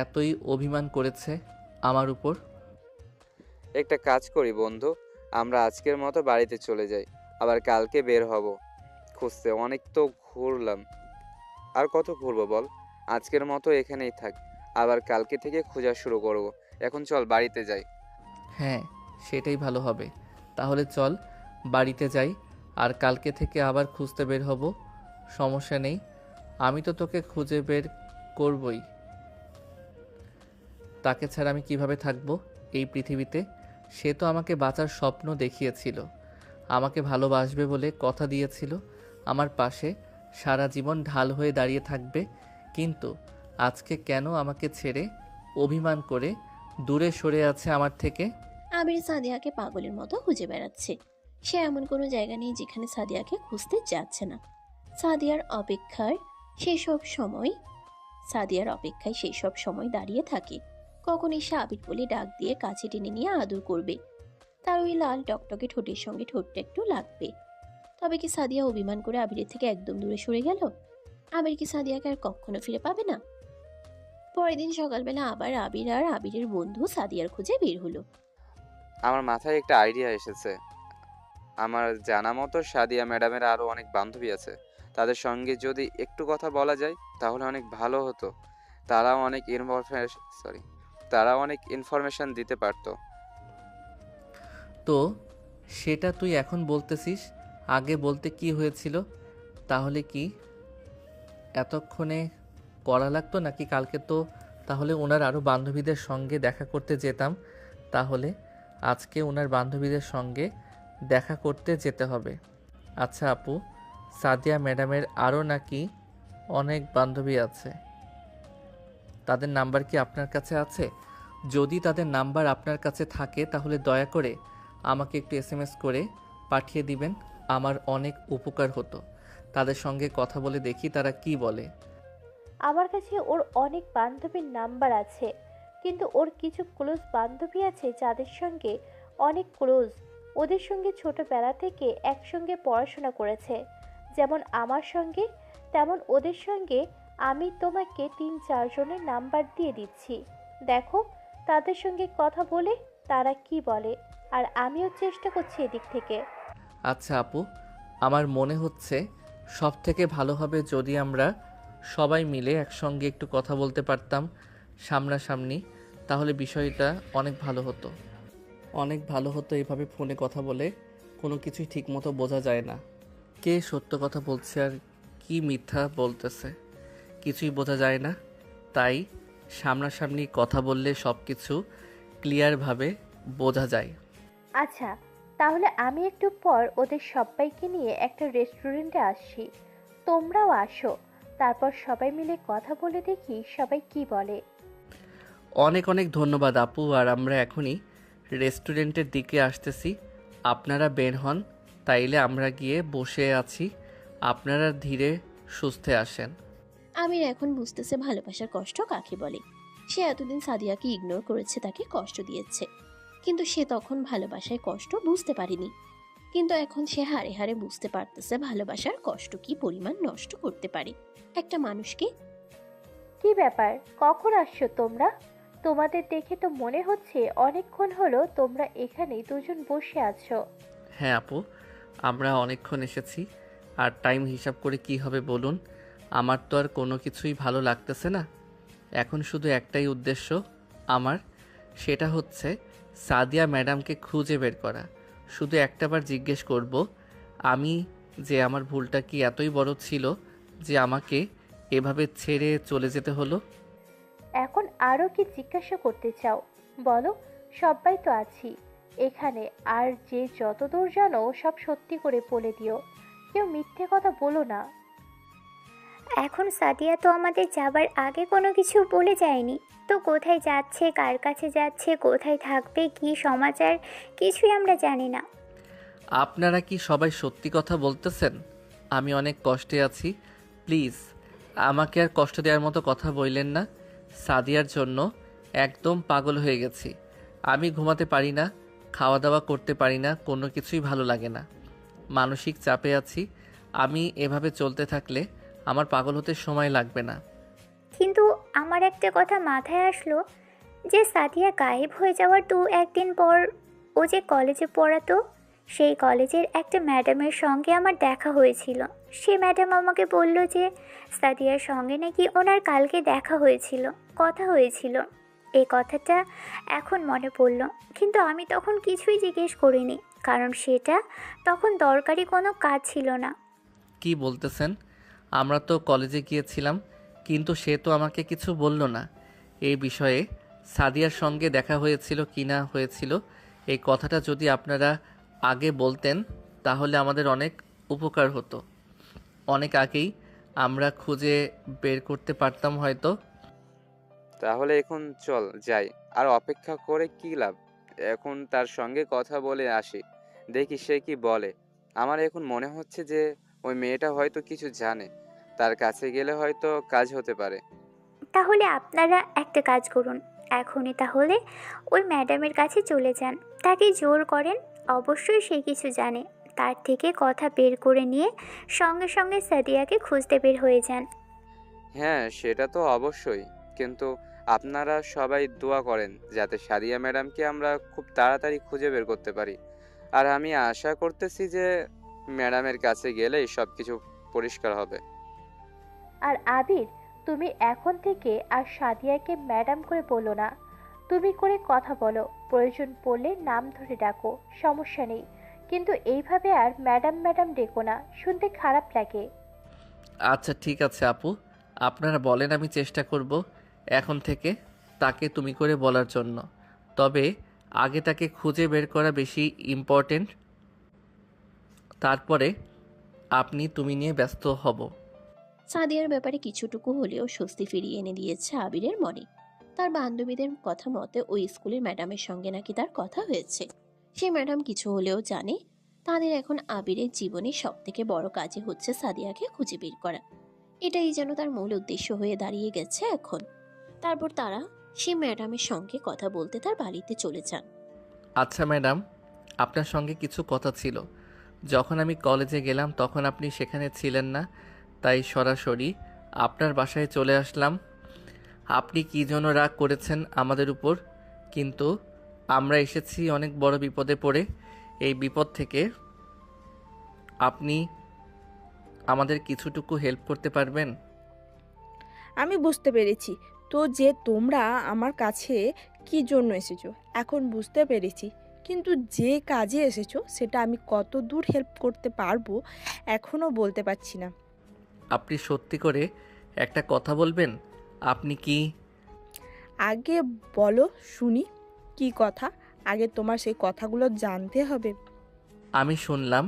এতই অভিমান করেছে আমার উপর। একটা কাজ করি বন্ধু, আমরা আজকের মতো বাড়িতে চলে যাই, আবার কালকে বের হব খুঁজতে। অনেক তো ঘুরলাম, আর কত ঘুরবো বল। আজকের মতো এখানেই থাক, আবার কালকে থেকে খোঁজা শুরু করব। এখন চল বাড়িতে যাই। হ্যাঁ, সেটাই ভালো হবে। তাহলে চল বাড়িতে যাই, আর কালকে থেকে আবার খুঁজতে বের হব। সমস্যা নেই, আমি তো তোকে খুঁজে বের করবই। তাকে ছাড়া আমি কিভাবে থাকবো এই পৃথিবীতে? সে তো আমাকে বাঁচার স্বপ্ন দেখিয়েছিল, আমাকে ভালোবাসবে বলে কথা দিয়েছিল, আমার পাশে সারা জীবন ঢাল হয়ে দাঁড়িয়ে থাকবে। কিন্তু আজকে কেন আমাকে ছেড়ে অভিমান করে দূরে সরে আছে আমার থেকে? আবির সাদিয়াকে পাগলের মতো খুঁজে বেড়াচ্ছে। সে এমন কোনো জায়গা নেই যেখানে সাদিয়াকে খুঁজতে যাচ্ছে না। সাদিয়ার অপেক্ষায় সেই সব সময় দাঁড়িয়ে থাকে, কখন এসে আবির বলে ডাক দিয়ে কাছে টেনে নিয়ে আদর করবে। তার ওই লাল টকটকে ঠোঁটের সঙ্গে ঠোঁটটা একটু লাগবে। তবে কি সাদিয়া অভিমান করে আবিরের থেকে একদম দূরে সরে গেল? আবির কি সাদিয়াকে আর কখনো ফিরে পাবে না? পরের দিন সকালবেলা আবার আবির আর আবিরের বন্ধু সাদিয়ার খুঁজে বের হলো। আমার মাথায় একটা আইডিয়া এসেছে। আমার জানা মতো সাদিয়া ম্যাডামের আরও অনেক বান্ধবী আছে, তাদের সঙ্গে যদি একটু কথা বলা যায় তাহলে অনেক ভালো হতো। তারাও অনেক ইনফরমেশন দিতে পারতো। তো সেটা তুই এখন বলতেছিস, আগে বলতে কি হয়েছিল? তাহলে কি এতক্ষণে করা লাগতো নাকি? কালকে তো তাহলে ওনার আরও বান্ধবীদের সঙ্গে দেখা করতে যেতাম, তাহলে আজকে ওনার বান্ধবীদের সঙ্গে দেখা করতে যেতে হবে। আচ্ছা আপু, সাদিয়া ম্যাডামের আরও নাকি অনেক বান্ধবী আছে, তাদের নাম্বার কি আপনার কাছে আছে? যদি তাদের নাম্বার আপনার কাছে থাকে তাহলে দয়া করে আমাকে একটু এসএমএস করে পাঠিয়ে দিবেন, আমার অনেক উপকার হতো। তাদের সঙ্গে কথা বলে দেখি তারা কি বলে। আমার কাছে ওর অনেক বান্ধবীর নাম্বার আছে, কিন্তু ওর কিছু ক্লোজ বান্ধবী আছে যাদের সঙ্গে অনেক ক্লোজ। ওদের সঙ্গে ছোটবেলা থেকে একসঙ্গে পড়াশোনা করেছে, যেমন আমার সঙ্গে, তেমন ওদের সঙ্গে। আমি তোমাকে 3-4 জনের নাম্বার দিয়ে দিচ্ছি, দেখো তাদের সঙ্গে কথা বলে তারা কি বলে। আর আমিও চেষ্টা করছি এদিক থেকে। আচ্ছা আপু, আমার মনে হচ্ছে সব থেকে ভালো হবে যদি আমরা সবাই মিলে একসঙ্গে একটু কথা বলতে পারতাম সামনাসামনি, তাহলে বিষয়টা অনেক ভালো হতো। অনেক ভালো হতো এভাবে ফোনে কথা বলে, কোনো কিছুই ঠিকমতো বোঝা যায় না। কে সত্য কথা বলছে আর কি মিথ্যা বলতেছে কিছুই বোঝা যায় না। তাই সামনাসামনি কথা বললে সব কিছু ক্লিয়ারভাবে বোঝা যায়। আচ্ছা, তাহলে আমি একটু পর ওদের সবাইকে নিয়ে একটা রেস্টুরেন্টে আসছি, তোমরাও আসো। তারপর সবাই মিলে কথা বলে দেখি সবাই কি বলে। অনেক অনেক ধন্যবাদ আপু, আর আমরা এখনই রেস্টুরেন্টের দিকে আসতেছি। আপনারা বের হন, তাইলে আমরা গিয়ে বসে আছি, আপনারা ধীরে সুস্থে আসেন। আমির এখন বুঝতেছে ভালোবাসার কষ্ট কাকে বলে। সে এতদিন সাদিয়াকে ইগনোর করেছে, তাকে কষ্ট দিয়েছে, কিন্তু সে তখন ভালোবাসায় কষ্ট বুঝতে পারেনি। কিন্তু এখন সে হাড়ে হাড়ে বুঝতে পারতেছে ভালোবাসার কষ্ট কি পরিমাণ নষ্ট করতে পারে একটা মানুষকে। কি ব্যাপার, কখন আসছো তোমরা? তোমাদের দেখে তো মনে হচ্ছে অনেকক্ষণ হলো তোমরা এখানেই দুজন বসে আছো। হ্যাঁ আপু, আমরা অনেকক্ষণ এসেছি। আর টাইম হিসাব করে কি হবে বলুন? আমার তো আর কোনো কিছুই ভালো লাগতেছে না। এখন শুধু একটাই উদ্দেশ্য আমার, সেটা হচ্ছে সাদিয়া ম্যাডামকে খুঁজে বের করা। শুধু একটাবার জিজ্ঞেস করব আমি যে আমার ভুলটা কি এতই বড় ছিল যে আমাকে এভাবে ছেড়ে চলে যেতে হলো? এখন আরো কি জিজ্ঞাসা করতে চাও বলো? সবাই তো আছি এখানে, আর যে যতদূর জানো সব সত্যি করে বলে দিও, কেউ মিথ্যে কথা বলো না। এখন সাদিয়া তো আমাদের যাবার আগে কোনো কিছু বলে যায়নি, তো কোথায় যাচ্ছে, কার কাছে যাচ্ছে, কোথায় থাকবে, কি সমাচার, কিছুই আমরা জানি না। আপনারা কি সবাই সত্যি কথা বলতেছেন? আমি অনেক কষ্টে আছি, প্লিজ আমাকে আর কষ্ট দেওয়ার মতো কথা বললেন না। সাদিয়ার জন্য একদম পাগল হয়ে গেছি। আমি ঘুমাতে পারি না, খাওয়া দাওয়া করতে পারি না, কোনো কিছুই ভালো লাগে না। মানসিক চাপে আছি। আমি এভাবে চলতে থাকলে আমার পাগল হতে সময় লাগবে না। কিন্তু আমার একটা কথা মাথায় আসলো, যে সাদিয়া গায়েব হয়ে যাওয়ার 2-1 দিন পর ও যে কলেজে পড়াতো, সেই কলেজের একটা ম্যাডামের সঙ্গে আমার দেখা হয়েছিল। সে ম্যাডাম আমাকে বলল যে সাদিয়ার সঙ্গে নাকি ওনার কালকে দেখা হয়েছিল, কথা হয়েছিল। এই কথাটা এখন মনে পড়ল, কিন্তু আমি তখন কিছুই জিজ্ঞেস করিনি, কারণ সেটা তখন দরকারি কোনো কাজ ছিল না। কি বলতেছেন? আমরা তো কলেজে গিয়েছিলাম, কিন্তু সে তো আমাকে কিছু বলল না এই বিষয়ে। সাদিয়ার সঙ্গে দেখা হয়েছিল কি না হয়েছিল এই কথাটা যদি আপনারা আগে বলতেন তাহলে আমাদের অনেক উপকার হতো। অনেক আগেই আমরা খুঁজে বের করতে পারতাম হয়তো। তাহলে এখন চল যাই, আর অপেক্ষা করে কি লাভ? এখন তার সঙ্গে কথা বলে আসি, দেখি সে কি বলে। আমার এখন মনে হচ্ছে যে ওই মেয়েটা হয়তো কিছু জানে, তার কাছে গেলে হয়তো কাজ হতে পারে। তাহলে আপনারা একটা কাজ করুন, এখনই তাহলে ওই ম্যাডামের কাছে চলে যান, তাকে জোর করেন, অবশ্যই সে কিছু জানে। তার থেকে কথা বের করে নিয়ে সঙ্গে সঙ্গে সাদিয়াকে খুঁজতে বের হয়ে যান। হ্যাঁ, সেটা তো অবশ্যই, কিন্তু আপনারা সবাই দোয়া করেন যাতে সাদিয়া ম্যাডামকে আমরা খুব তাড়াতাড়ি খুঁজে বের করতে পারি। আর আমি আশা করতেছি যে ম্যাডামের কাছে গেলেই সব কিছু পরিষ্কার হবে। আর আবির, তুমি এখন থেকে আর সাদিয়াকে ম্যাডাম করে বলো না, তুমি করে কথা বলো, প্রয়োজন পড়লে নাম ধরে ডাকো, সমস্যা নেই, কিন্তু এইভাবে আর ম্যাডাম ম্যাডাম ডেকো না, শুনতে খারাপ লাগে। আচ্ছা ঠিক আছে আপু, আপনারা বলেন, আমি চেষ্টা করব এখন থেকে তাকে তুমি করে বলার জন্য। তবে আগে তাকে খুঁজে বের করা বেশি ইম্পর্টেন্ট, তারপরে আপনি তুমি নিয়ে ব্যস্ত হব। সাদিয়ার ব্যাপারে কিছুটুকু হলেও স্বস্তি ফিরিয়ে এনে দিয়েছে আবিরের মনে। তার বান্ধবীদের কথা মতে ওই স্কুলের ম্যাডামের সঙ্গে নাকি তার কথা হয়েছে। সেই ম্যাডাম কিছু হলেও জানে তাদের এখন আবিরের জীবনে সব থেকে বড় কাজই হচ্ছে সাদিয়াকে খুঁজে বের করা। এটাই যেন তার মূল উদ্দেশ্য হয়ে দাঁড়িয়ে গেছে এখন। তারপর তারা সেই ম্যাডামের সঙ্গে কথা বলতে তার বাড়িতে চলে যান। আচ্ছা ম্যাডাম, আপনার সঙ্গে কিছু কথা ছিল। যখন আমি কলেজে গেলাম তখন আপনি সেখানে ছিলেন না, তাই সরাসরি আপনার বাসায় চলে আসলাম। আপনি কী জন্য রাগ করেছেন আমাদের উপর, কিন্তু আমরা এসেছি অনেক বড় বিপদে পড়ে। এই বিপদ থেকে আপনি আমাদের কিছুটুকু হেল্প করতে পারবেন? আমি বুঝতে পেরেছি তো যে তোমরা আমার কাছে কি জন্য এসেছো, এখন বুঝতে পেরেছি কিন্তু যে কাজে এসেছো সেটা আমি কত দূর হেল্প করতে পারবো এখনও বলতে পারছি না। আপনি সত্যি করে একটা কথা বলবেন? আপনি কি আগে বলো শুনি, কি কথা? আগে তোমার সেই কথাগুলো জানতে হবে। আমি শুনলাম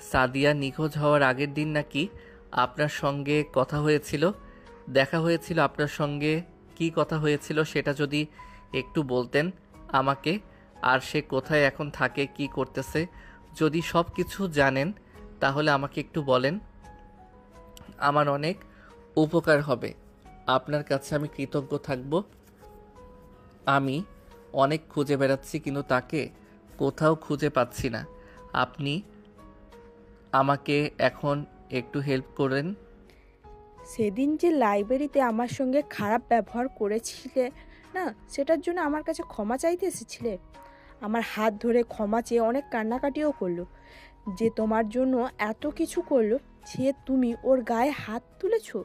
সাদিয়া নিখোঁজ হওয়ার আগের দিন নাকি আপনার সঙ্গে কথা হয়েছিল, দেখা হয়েছিল আপনার সঙ্গে। কি কথা হয়েছিল সেটা যদি একটু বলতেন আমাকে, আর সে কোথায় এখন থাকে, কি করতেছে, যদি সব কিছু জানেন তাহলে আমাকে একটু বলেন, আমার অনেক উপকার হবে। আপনার কাছে আমি কৃতজ্ঞ থাকব। আমি অনেক খুঁজে বেড়াচ্ছি কিন্তু তাকে কোথাও খুঁজে পাচ্ছি না। আপনি আমাকে এখন একটু হেল্প করেন। সেদিন যে লাইব্রেরিতে আমার সঙ্গে খারাপ ব্যবহার করেছিলে না, সেটার জন্য আমার কাছে ক্ষমা চাইতে এসেছিলে। আমার হাত ধরে ক্ষমা চেয়ে অনেক কান্নাকাটিও করলো। যে তোমার জন্য এত কিছু করলো, যে তুমি ওর গায়ে হাত তুলেছো,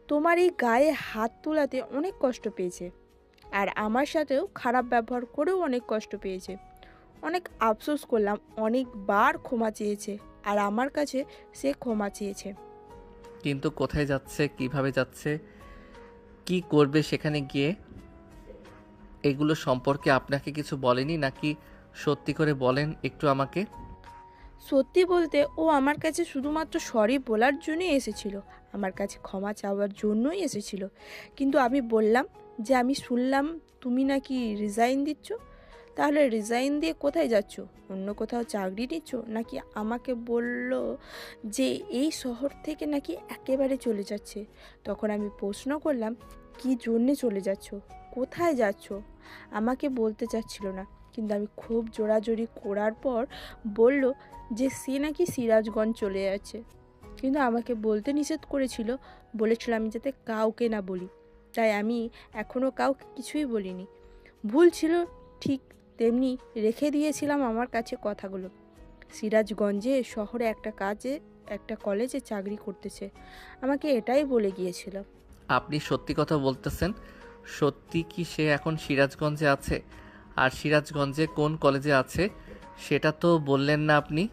তোমার এই গায়ে হাত তোলাতে অনেক কষ্ট পেয়েছে। আর আমার সাথেও খারাপ ব্যবহার করেও অনেক কষ্ট পেয়েছে। অনেক আফসোস করলাম, অনেকবার ক্ষমা চেয়েছে আর আমার কাছে সে ক্ষমা চেয়েছে। কিন্তু কোথায় যাচ্ছে, কিভাবে যাচ্ছে, কি করবে সেখানে গিয়ে, এগুলো সম্পর্কে আপনাকে কিছু বলেনি নাকি? সত্যি করে বলেন একটু আমাকে। সত্যি বলতে ও আমার কাছে শুধুমাত্র সরি বলার জন্যই এসেছিল, আমার কাছে ক্ষমা চাওয়ার জন্যই এসেছিল। কিন্তু আমি বললাম যে আমি শুনলাম তুমি নাকি রিজাইন দিচ্ছ। তাহলে রিজাইন দিয়ে কোথায় যাচ্ছ? অন্য কোথাও চাকরি নিচ্ছ? নাকি আমাকে বলল যে এই শহর থেকে নাকি একেবারে চলে যাচ্ছে। তখন আমি প্রশ্ন করলাম, কি জন্যে চলে যাচ্ছ, কোথায় যাচ্ছ? আমাকে বলতে চাচ্ছিল না, কিন্তু আমি খুব জোরাজোরি করার পর বলল যে সে নাকি সিরাজগঞ্জ চলে যাচ্ছে। কিন্তু আমাকে বলতে নিষেধ করেছিল, বলেছিল আমি যাতে কাউকে না বলি। তাই আমি এখনও কাউকে কিছুই বলিনি। ভুল ছিল ঠিক, তেমনি রেখে দিয়েছিলাম আমার কাছে কথাগুলো। সিরাজগঞ্জে শহরে একটা কলেজে চাকরি করতেছে, আমাকে এটাই বলে গিয়েছিল। আপনি সত্যি কথা বলতেছেন? সত্যি কি সে এখন সিরাজগঞ্জে আছে? আর সিরাজগঞ্জে কোন কলেজে আছে সেটা তো বললেন না আপনি।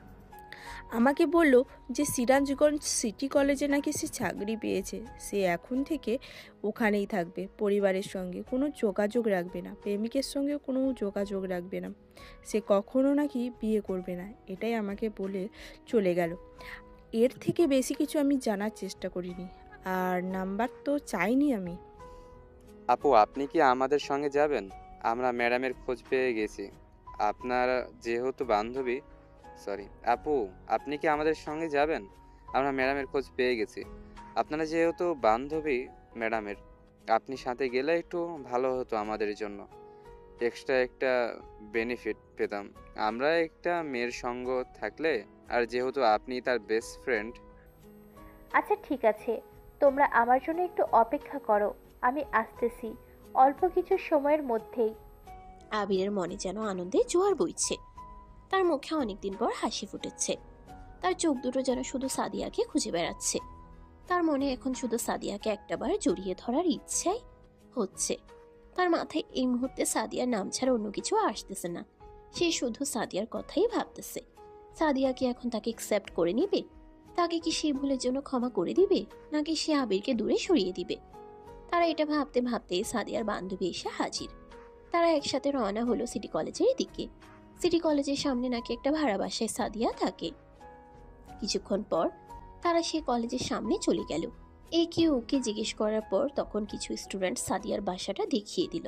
আমাকে বলল যে সিরাজগঞ্জ সিটি কলেজে নাকি সে চাকরি পেয়েছে। সে এখন থেকে ওখানেই থাকবে, পরিবারের সঙ্গে কোনো যোগাযোগ রাখবে না, প্রেমিকের সঙ্গে কোনো যোগাযোগ রাখবে না, সে কখনো নাকি বিয়ে করবে না, এটাই আমাকে বলে চলে গেল। এর থেকে বেশি কিছু আমি জানার চেষ্টা করিনি, আর নাম্বার তো চাইনি আমি। আপু, আপনি কি আমাদের সঙ্গে যাবেন? আমরা ম্যাডামের খোঁজ পেয়ে গেছি। আপনার যেহেতু বান্ধবী, সরি আপু, আপনি কি আমাদের সঙ্গে যাবেন? আমরা ম্যাডামের খোঁজ পেয়ে গেছি। আপনারা যেহেতু বান্ধবী ম্যাডামের, আপনি সাথে গেলে একটু ভালো হতো আমাদের জন্য। এক্সট্রা একটা বেনিফিট পেতাম আমরা একটা মেয়ের সঙ্গ থাকলে। আর যেহেতু আপনি তার বেস্ট ফ্রেন্ড। আচ্ছা ঠিক আছে, তোমরা আমার জন্য একটু অপেক্ষা করো, আমি আসতেছি অল্প কিছু সময়ের মধ্যেই। আবিরের মনে যেন আনন্দে জোয়ার বইছে। তার মুখে অনেকদিন পর হাসি ফুটেছে। তার চোখ দুটো যেন শুধু সাদিয়াকে খুঁজে বেড়াচ্ছে। তার মনে এখন শুধু সাদিয়াকে একটাবার জড়িয়ে ধরার ইচ্ছাই হচ্ছে। তার মাথায় এই মুহূর্তে সাদিয়ার নাম ছাড়া অন্য কিছু আসতেছে না। সে শুধু সাদিয়ার কথাই ভাবতেছে। সাদিয়া কি এখন তাকে অ্যাকসেপ্ট করে নিবে? তাকে কি সেই ভুলের জন্য ক্ষমা করে দিবে, নাকি সে আবিরকে দূরে সরিয়ে দিবে? তারা এটা ভাবতে ভাবতে সাদিয়ার বান্ধবী এসে হাজির। তারা একসাথে রওনা হলো সিটি কলেজের দিকে। সিটি কলেজের সামনে নাকি একটা ভাড়া বাসায় সাদিয়া থাকে। কিছুক্ষণ পর তারা সে কলেজের সামনে চলে গেল। একে ওকে জিজ্ঞেস করার পর তখন কিছু স্টুডেন্ট সাদিয়ার বাসাটা দেখিয়ে দিল।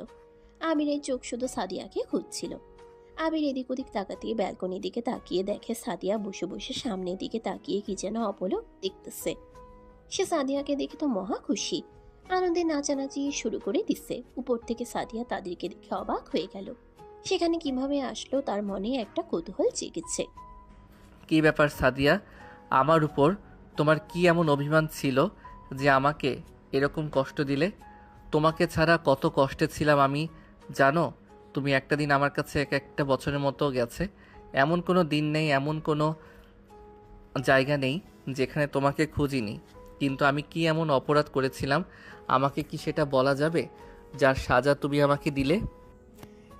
আবিরের চোখ শুধু সাদিয়াকে খুঁজছিল। আবির এদিক ওদিক তাকাতে ব্যালকনির দিকে তাকিয়ে দেখে সাদিয়া বসে বসে সামনের দিকে তাকিয়ে কি যেন অপলক দেখতেছে। সে সাদিয়াকে দেখে তো মহা খুশি, আনন্দে নাচানাচি শুরু করে দিচ্ছে। উপর থেকে সাদিয়া তাদেরকে দেখে অবাক হয়ে গেল। সেখানে কিভাবে আসলো তার মনে একটা কৌতূহল জেগেছে। কি ব্যাপার সাদিয়া, আমার উপর তোমার কি এমন অভিমান ছিল যে আমাকে এরকম কষ্ট দিলে? তোমাকে ছাড়া কত কষ্টে ছিলাম আমি জানো? তুমি একটা দিন আমার কাছে একটা বছরের মতো গেছে। এমন কোনো দিন নেই, এমন কোনো জায়গা নেই যেখানে তোমাকে খুঁজিনি। কিন্তু আমি কি এমন অপরাধ করেছিলাম আমাকে কি সেটা বলা যাবে, যার সাজা তুমি আমাকে দিলে?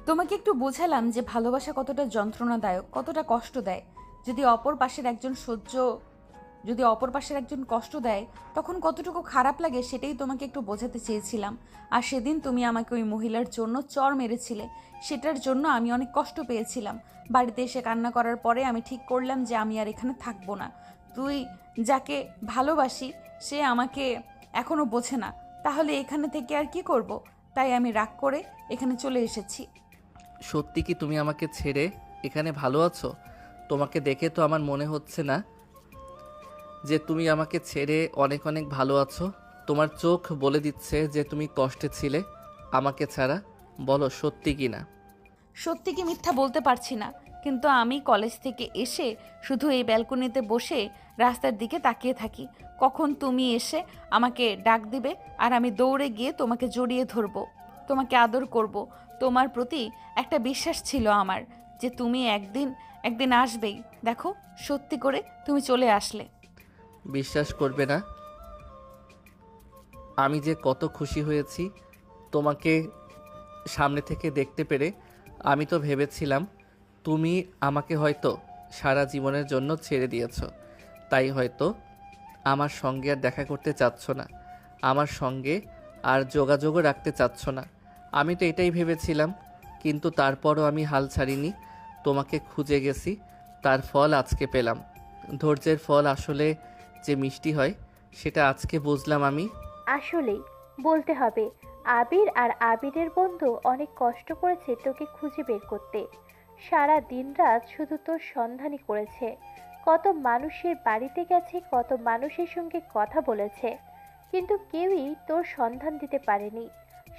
তোমাকে একটু বোঝালাম যে ভালোবাসা কতটা যন্ত্রণাদায়ক, কতটা কষ্ট দেয়। যদি অপর পাশের একজন যদি অপর পাশের একজন কষ্ট দেয় তখন কতটুকু খারাপ লাগে সেটাই তোমাকে একটু বোঝাতে চেয়েছিলাম। আর সেদিন তুমি আমাকে ওই মহিলার জন্য চড় মেরেছিলে, সেটার জন্য আমি অনেক কষ্ট পেয়েছিলাম। বাড়িতে এসে কান্না করার পরে আমি ঠিক করলাম যে আমি আর এখানে থাকবো না। তুই যাকে ভালোবাসি সে আমাকে এখনো বোঝে না, তাহলে এখানে থেকে আর কি করব? তাই আমি রাগ করে এখানে চলে এসেছি। সত্যি কি তুমি আমাকে ছেড়ে এখানে ভালো আছো? তোমাকে দেখে তো আমার মনে হচ্ছে না যে তুমি আমাকে ছেড়ে অনেক অনেক ভালো আছো। তোমার চোখ বলে দিচ্ছে যে তুমি কষ্টে ছিলে আমাকে ছাড়া। বলো সত্যি কি না? সত্যি কি মিথ্যা বলতে পারছি না, কিন্তু আমি কলেজ থেকে এসে শুধু এই ব্যালকনিতে বসে রাস্তার দিকে তাকিয়ে থাকি। কখন তুমি এসে আমাকে ডাক দিবে আর আমি দৌড়ে গিয়ে তোমাকে জড়িয়ে ধরবো, তোমাকে আদর করব। তোমার প্রতি একটা বিশ্বাস ছিল আমার যে তুমি একদিন একদিন আসবেই। দেখো, সত্যি করে তুমি চলে আসলে। বিশ্বাস করবে না আমি যে কত খুশি হয়েছি তোমাকে সামনে থেকে দেখতে পেরে। আমি তো ভেবেছিলাম তুমি আমাকে হয়তো সারা জীবনের জন্য ছেড়ে দিয়েছো, তাই হয়তো আমার সঙ্গে আর দেখা করতে চাচ্ছ না, আমার সঙ্গে আর যোগাযোগও রাখতে চাচ্ছ না। আমি তো এটাই ভেবেছিলাম, কিন্তু তারপরও আমি হাল ছাড়িনি। তোমাকে খুঁজে গেছি, তার ফল আজকে পেলাম। ধৈর্যের ফল আসলে যে মিষ্টি হয় সেটা আজকে বুঝলাম আমি। আসলেই বলতে হবে, আবির আর আবিরের বন্ধু অনেক কষ্ট করেছে তোকে খুঁজে বের করতে। সারা দিন রাত শুধু তোর সন্ধানই করেছে। কত মানুষের বাড়িতে গেছে, কত মানুষের সঙ্গে কথা বলেছে, কিন্তু কেউই তোর সন্ধান দিতে পারেনি।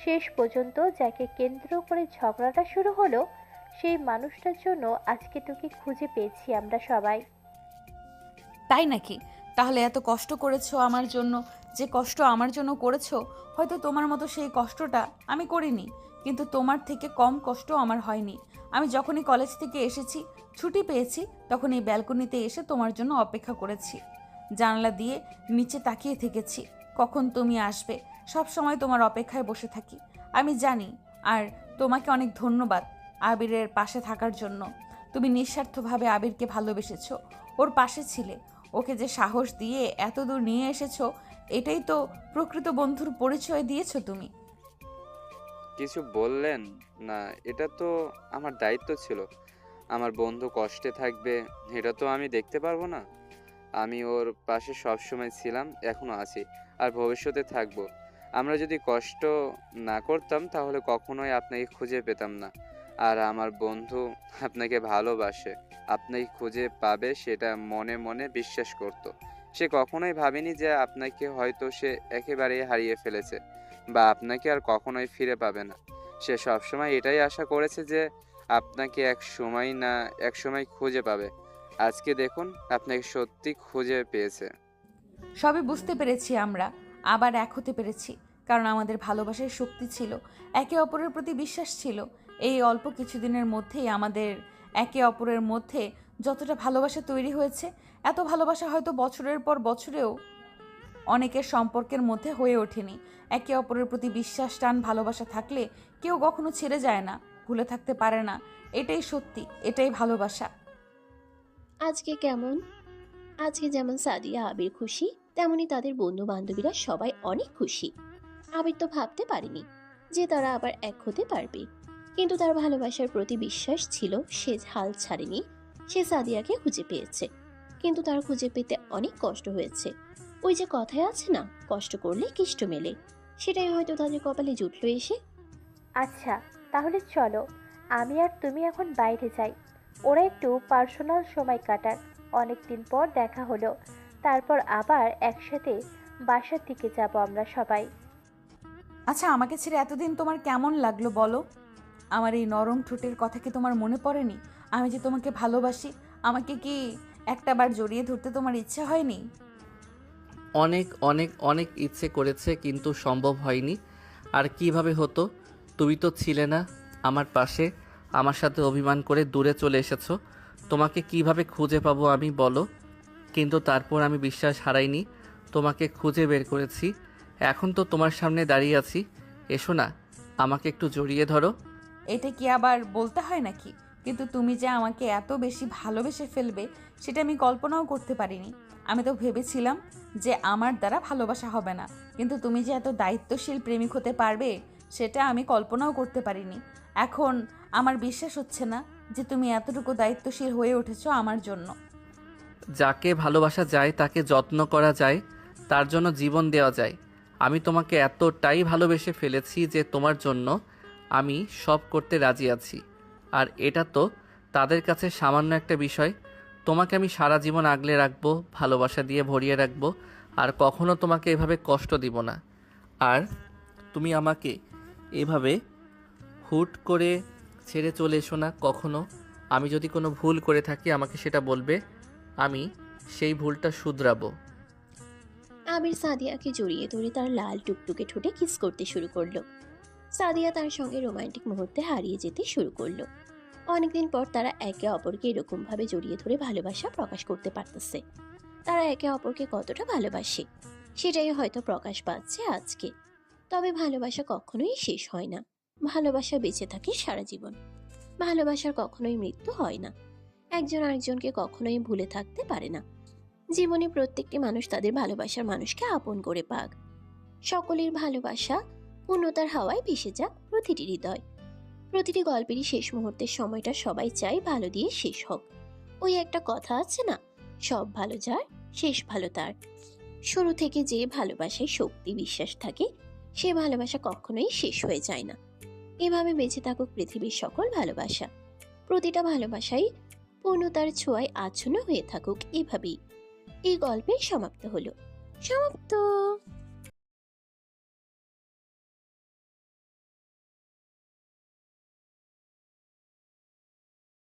শেষ পর্যন্ত যাকে কেন্দ্র করে ঝগড়াটা শুরু হলো, সেই মানুষটার জন্য আজকে তোকে খুঁজে পেয়েছি আমরা সবাই। তাই নাকি? তাহলে এত কষ্ট করেছো আমার জন্য, যে কষ্ট আমার জন্য করেছো, হয়তো তোমার মতো সেই কষ্টটা আমি করিনি, কিন্তু তোমার থেকে কম কষ্ট আমার হয়নি। আমি যখনই কলেজ থেকে এসেছি, ছুটি পেয়েছি, তখন এই ব্যালকনিতে এসে তোমার জন্য অপেক্ষা করেছি। জানলা দিয়ে নিচে তাকিয়ে থেকেছি কখন তুমি আসবে, সব সময় তোমার অপেক্ষায় বসে থাকি। আমি জানি। আর তোমাকে অনেক ধন্যবাদ আবিরের পাশে থাকার জন্য। তুমি নিঃস্বার্থভাবে আবিরকে ভালোবেসেছো, ওর পাশে ছিলে, ওকে যে সাহস দিয়ে এত দূর নিয়ে এসেছো, এটাই তো প্রকৃত বন্ধুর পরিচয় দিয়েছো তুমি। কিছু বললেন না? এটা তো আমার দায়িত্ব ছিল। আমার বন্ধু কষ্টে থাকবে এটা তো আমি দেখতে পারবো না? আমি ওর পাশে সবসময় ছিলাম, এখনো আছি, আর ভবিষ্যতে থাকবো। আমরা যদি কষ্ট না করতাম তাহলে কখনোই আপনাকে খুঁজে পেতাম না। আর আমার বন্ধু আপনাকে ভালোবাসে, আপনাকে খুঁজে পাবে সেটা মনে মনে বিশ্বাস করত। সে কখনোই ভাবেনি যে আপনাকে হয়তো সে একেবারেই হারিয়ে ফেলেছে বা আপনাকে আর কখনোই ফিরে পাবে না। সে সবসময় এটাই আশা করেছে যে আপনাকে এক সময় না এক সময় খুঁজে পাবে। আজকে দেখুন আপনাকে সত্যি খুঁজে পেয়েছে। সবই বুঝতে পেরেছি, আমরা আবার এক হতে পেরেছি, কারণ আমাদের ভালোবাসার শক্তি ছিল, একে অপরের প্রতি বিশ্বাস ছিল। এই অল্প কিছুদিনের মধ্যেই আমাদের একে অপরের মধ্যে যতটা ভালোবাসা তৈরি হয়েছে, এত ভালোবাসা হয়তো বছরের পর বছরেও অনেকের সম্পর্কের মধ্যে হয়ে ওঠেনি। একে অপরের প্রতি বিশ্বাস, টান, ভালোবাসা থাকলে কেউ কখনো ছেড়ে যায় না, ভুলে থাকতে পারে না। এটাই সত্যি, এটাই ভালোবাসা। আজকে যেমন সাদিয়া আবির খুশি, তেমনি তাদের বন্ধু বান্ধবীরা সবাই অনেক খুশি। আবির তো ভাবতে পারেনি যে তারা আবার এক হতে পারবে, কিন্তু তার ভালোবাসার প্রতি বিশ্বাস ছিল, সে হাল ছাড়েনি। সে সাদিয়াকে খুঁজে পেয়েছে, কিন্তু তার খুঁজে পেতে অনেক কষ্ট হয়েছে। ওই যে কথায় আছে না, কষ্ট করলে কিষ্ট মেলে, সেটাই হয়তো তাদের কপালে জুটলো এসে। আচ্ছা, তাহলে চলো আমি আর তুমি এখন বাইরে যাই, ওরা একটু পার্সোনাল সময় কাটাক। অনেক দিন পর দেখা হলো, তারপর আবার একসাথে বাসার দিকে যাব আমরা সবাই। আচ্ছা, আমাকে ছেড়ে এতদিন তোমার কেমন লাগলো বলো? আমার এই নরম ঠোঁটের কথা কি তোমার মনে পড়েনি? আমি যে তোমাকে ভালোবাসি, আমাকে কি একটাবার জড়িয়ে ধরতে তোমার ইচ্ছে হয়নি? অনেক অনেক অনেক ইচ্ছে করেছে, কিন্তু সম্ভব হয়নি। আর কিভাবে হতো? তুমি তো ছিলে না আমার পাশে, আমার সাথে অভিমান করে দূরে চলে এসেছো। তোমাকে কিভাবে খুঁজে পাবো আমি বলো? কিন্তু তারপর আমি বিশ্বাস হারাইনি, তোমাকে খুঁজে বের করেছি। এখন তো তোমার সামনে দাঁড়িয়ে আছি, এসো না, আমাকে একটু জড়িয়ে ধরো। এটা কি আবার বলতে হয় নাকি? কিন্তু তুমি যে আমাকে এত বেশি ভালোবেসে ফেলবে সেটা আমি কল্পনাও করতে পারিনি। আমি তো ভেবেছিলাম যে আমার দ্বারা ভালোবাসা হবে না, কিন্তু তুমি যে এত দায়িত্বশীল প্রেমিক হতে পারবে সেটা আমি কল্পনাও করতে পারিনি। এখন আমার বিশ্বাস হচ্ছে না যে তুমি এতটুকু দায়িত্বশীল হয়ে উঠেছো আমার জন্য। যাকে ভালোবাসা যায়, তাকে যত্ন করা যায়, তার জন্য জীবন দেওয়া যায়। আমি তোমাকে এতটাই ভালোবেসে ফেলেছি যে তোমার জন্য আমি সব করতে রাজি আছি। আর এটা তো তাদের কাছে সামান্য একটা বিষয়। তোমাকে আমি সারা জীবন আগলে রাখবো, ভালোবাসা দিয়ে ভরিয়ে রাখবো, আর কখনো তোমাকে এভাবে কষ্ট দিব না। আর তুমি আমাকে এভাবে হুট করে ছেড়ে চলে এসো না কখনো। আমি যদি কোনো ভুল করে থাকি আমাকে সেটা বলবে, আমি সেই ভুলটা শুধরাবো। আবির সাদিয়াকে জড়িয়ে ধরে তার লাল টুকটুকে ঠোঁটে কিস করতে শুরু করলো। সাদিয়া তার সঙ্গে রোমান্টিক মুহূর্তে হারিয়ে যেতে শুরু করলো। অনেকদিন পর তারা একে অপরকে এরকম ভাবে জড়িয়ে ধরে ভালোবাসা প্রকাশ করতে পারতেছে। তারা একে অপরকে কতটা ভালোবাসে সেটাই হয়তো প্রকাশ পাচ্ছে আজকে। তবে ভালোবাসা কখনোই শেষ হয় না। ভালোবাসা বেঁচে থাকে সারা জীবন। ভালোবাসার কখনোই মৃত্যু হয় না। একজন আরেকজনকে কখনোই ভুলে থাকতে পারে না। জীবনে প্রত্যেকটি মানুষ তাদের ভালোবাসার মানুষকে আপন করে পাক। সকলের ভালোবাসা পূর্ণতার হাওয়ায় ভেসে যাক প্রতিটি হৃদয়। প্রতিটি গল্পেরই শেষ মুহূর্তের সময়টা সবাই চায় ভালো দিয়ে শেষ হোক। ওই একটা কথা আছে না, সব ভালো যার শেষ ভালো তার। শুরু থেকে যে ভালোবাসায় শক্তি বিশ্বাস থাকে সে ভালোবাসা কখনোই শেষ হয়ে যায় না। এভাবে বেঁচে থাকুক পৃথিবীর সকল ভালোবাসা। প্রতিটা ভালোবাসাই পূর্ণতার ছোঁয়ায় আচ্ছন্ন হয়ে থাকুক। এভাবেই এই গল্পের সমাপ্ত হলো। সমাপ্ত।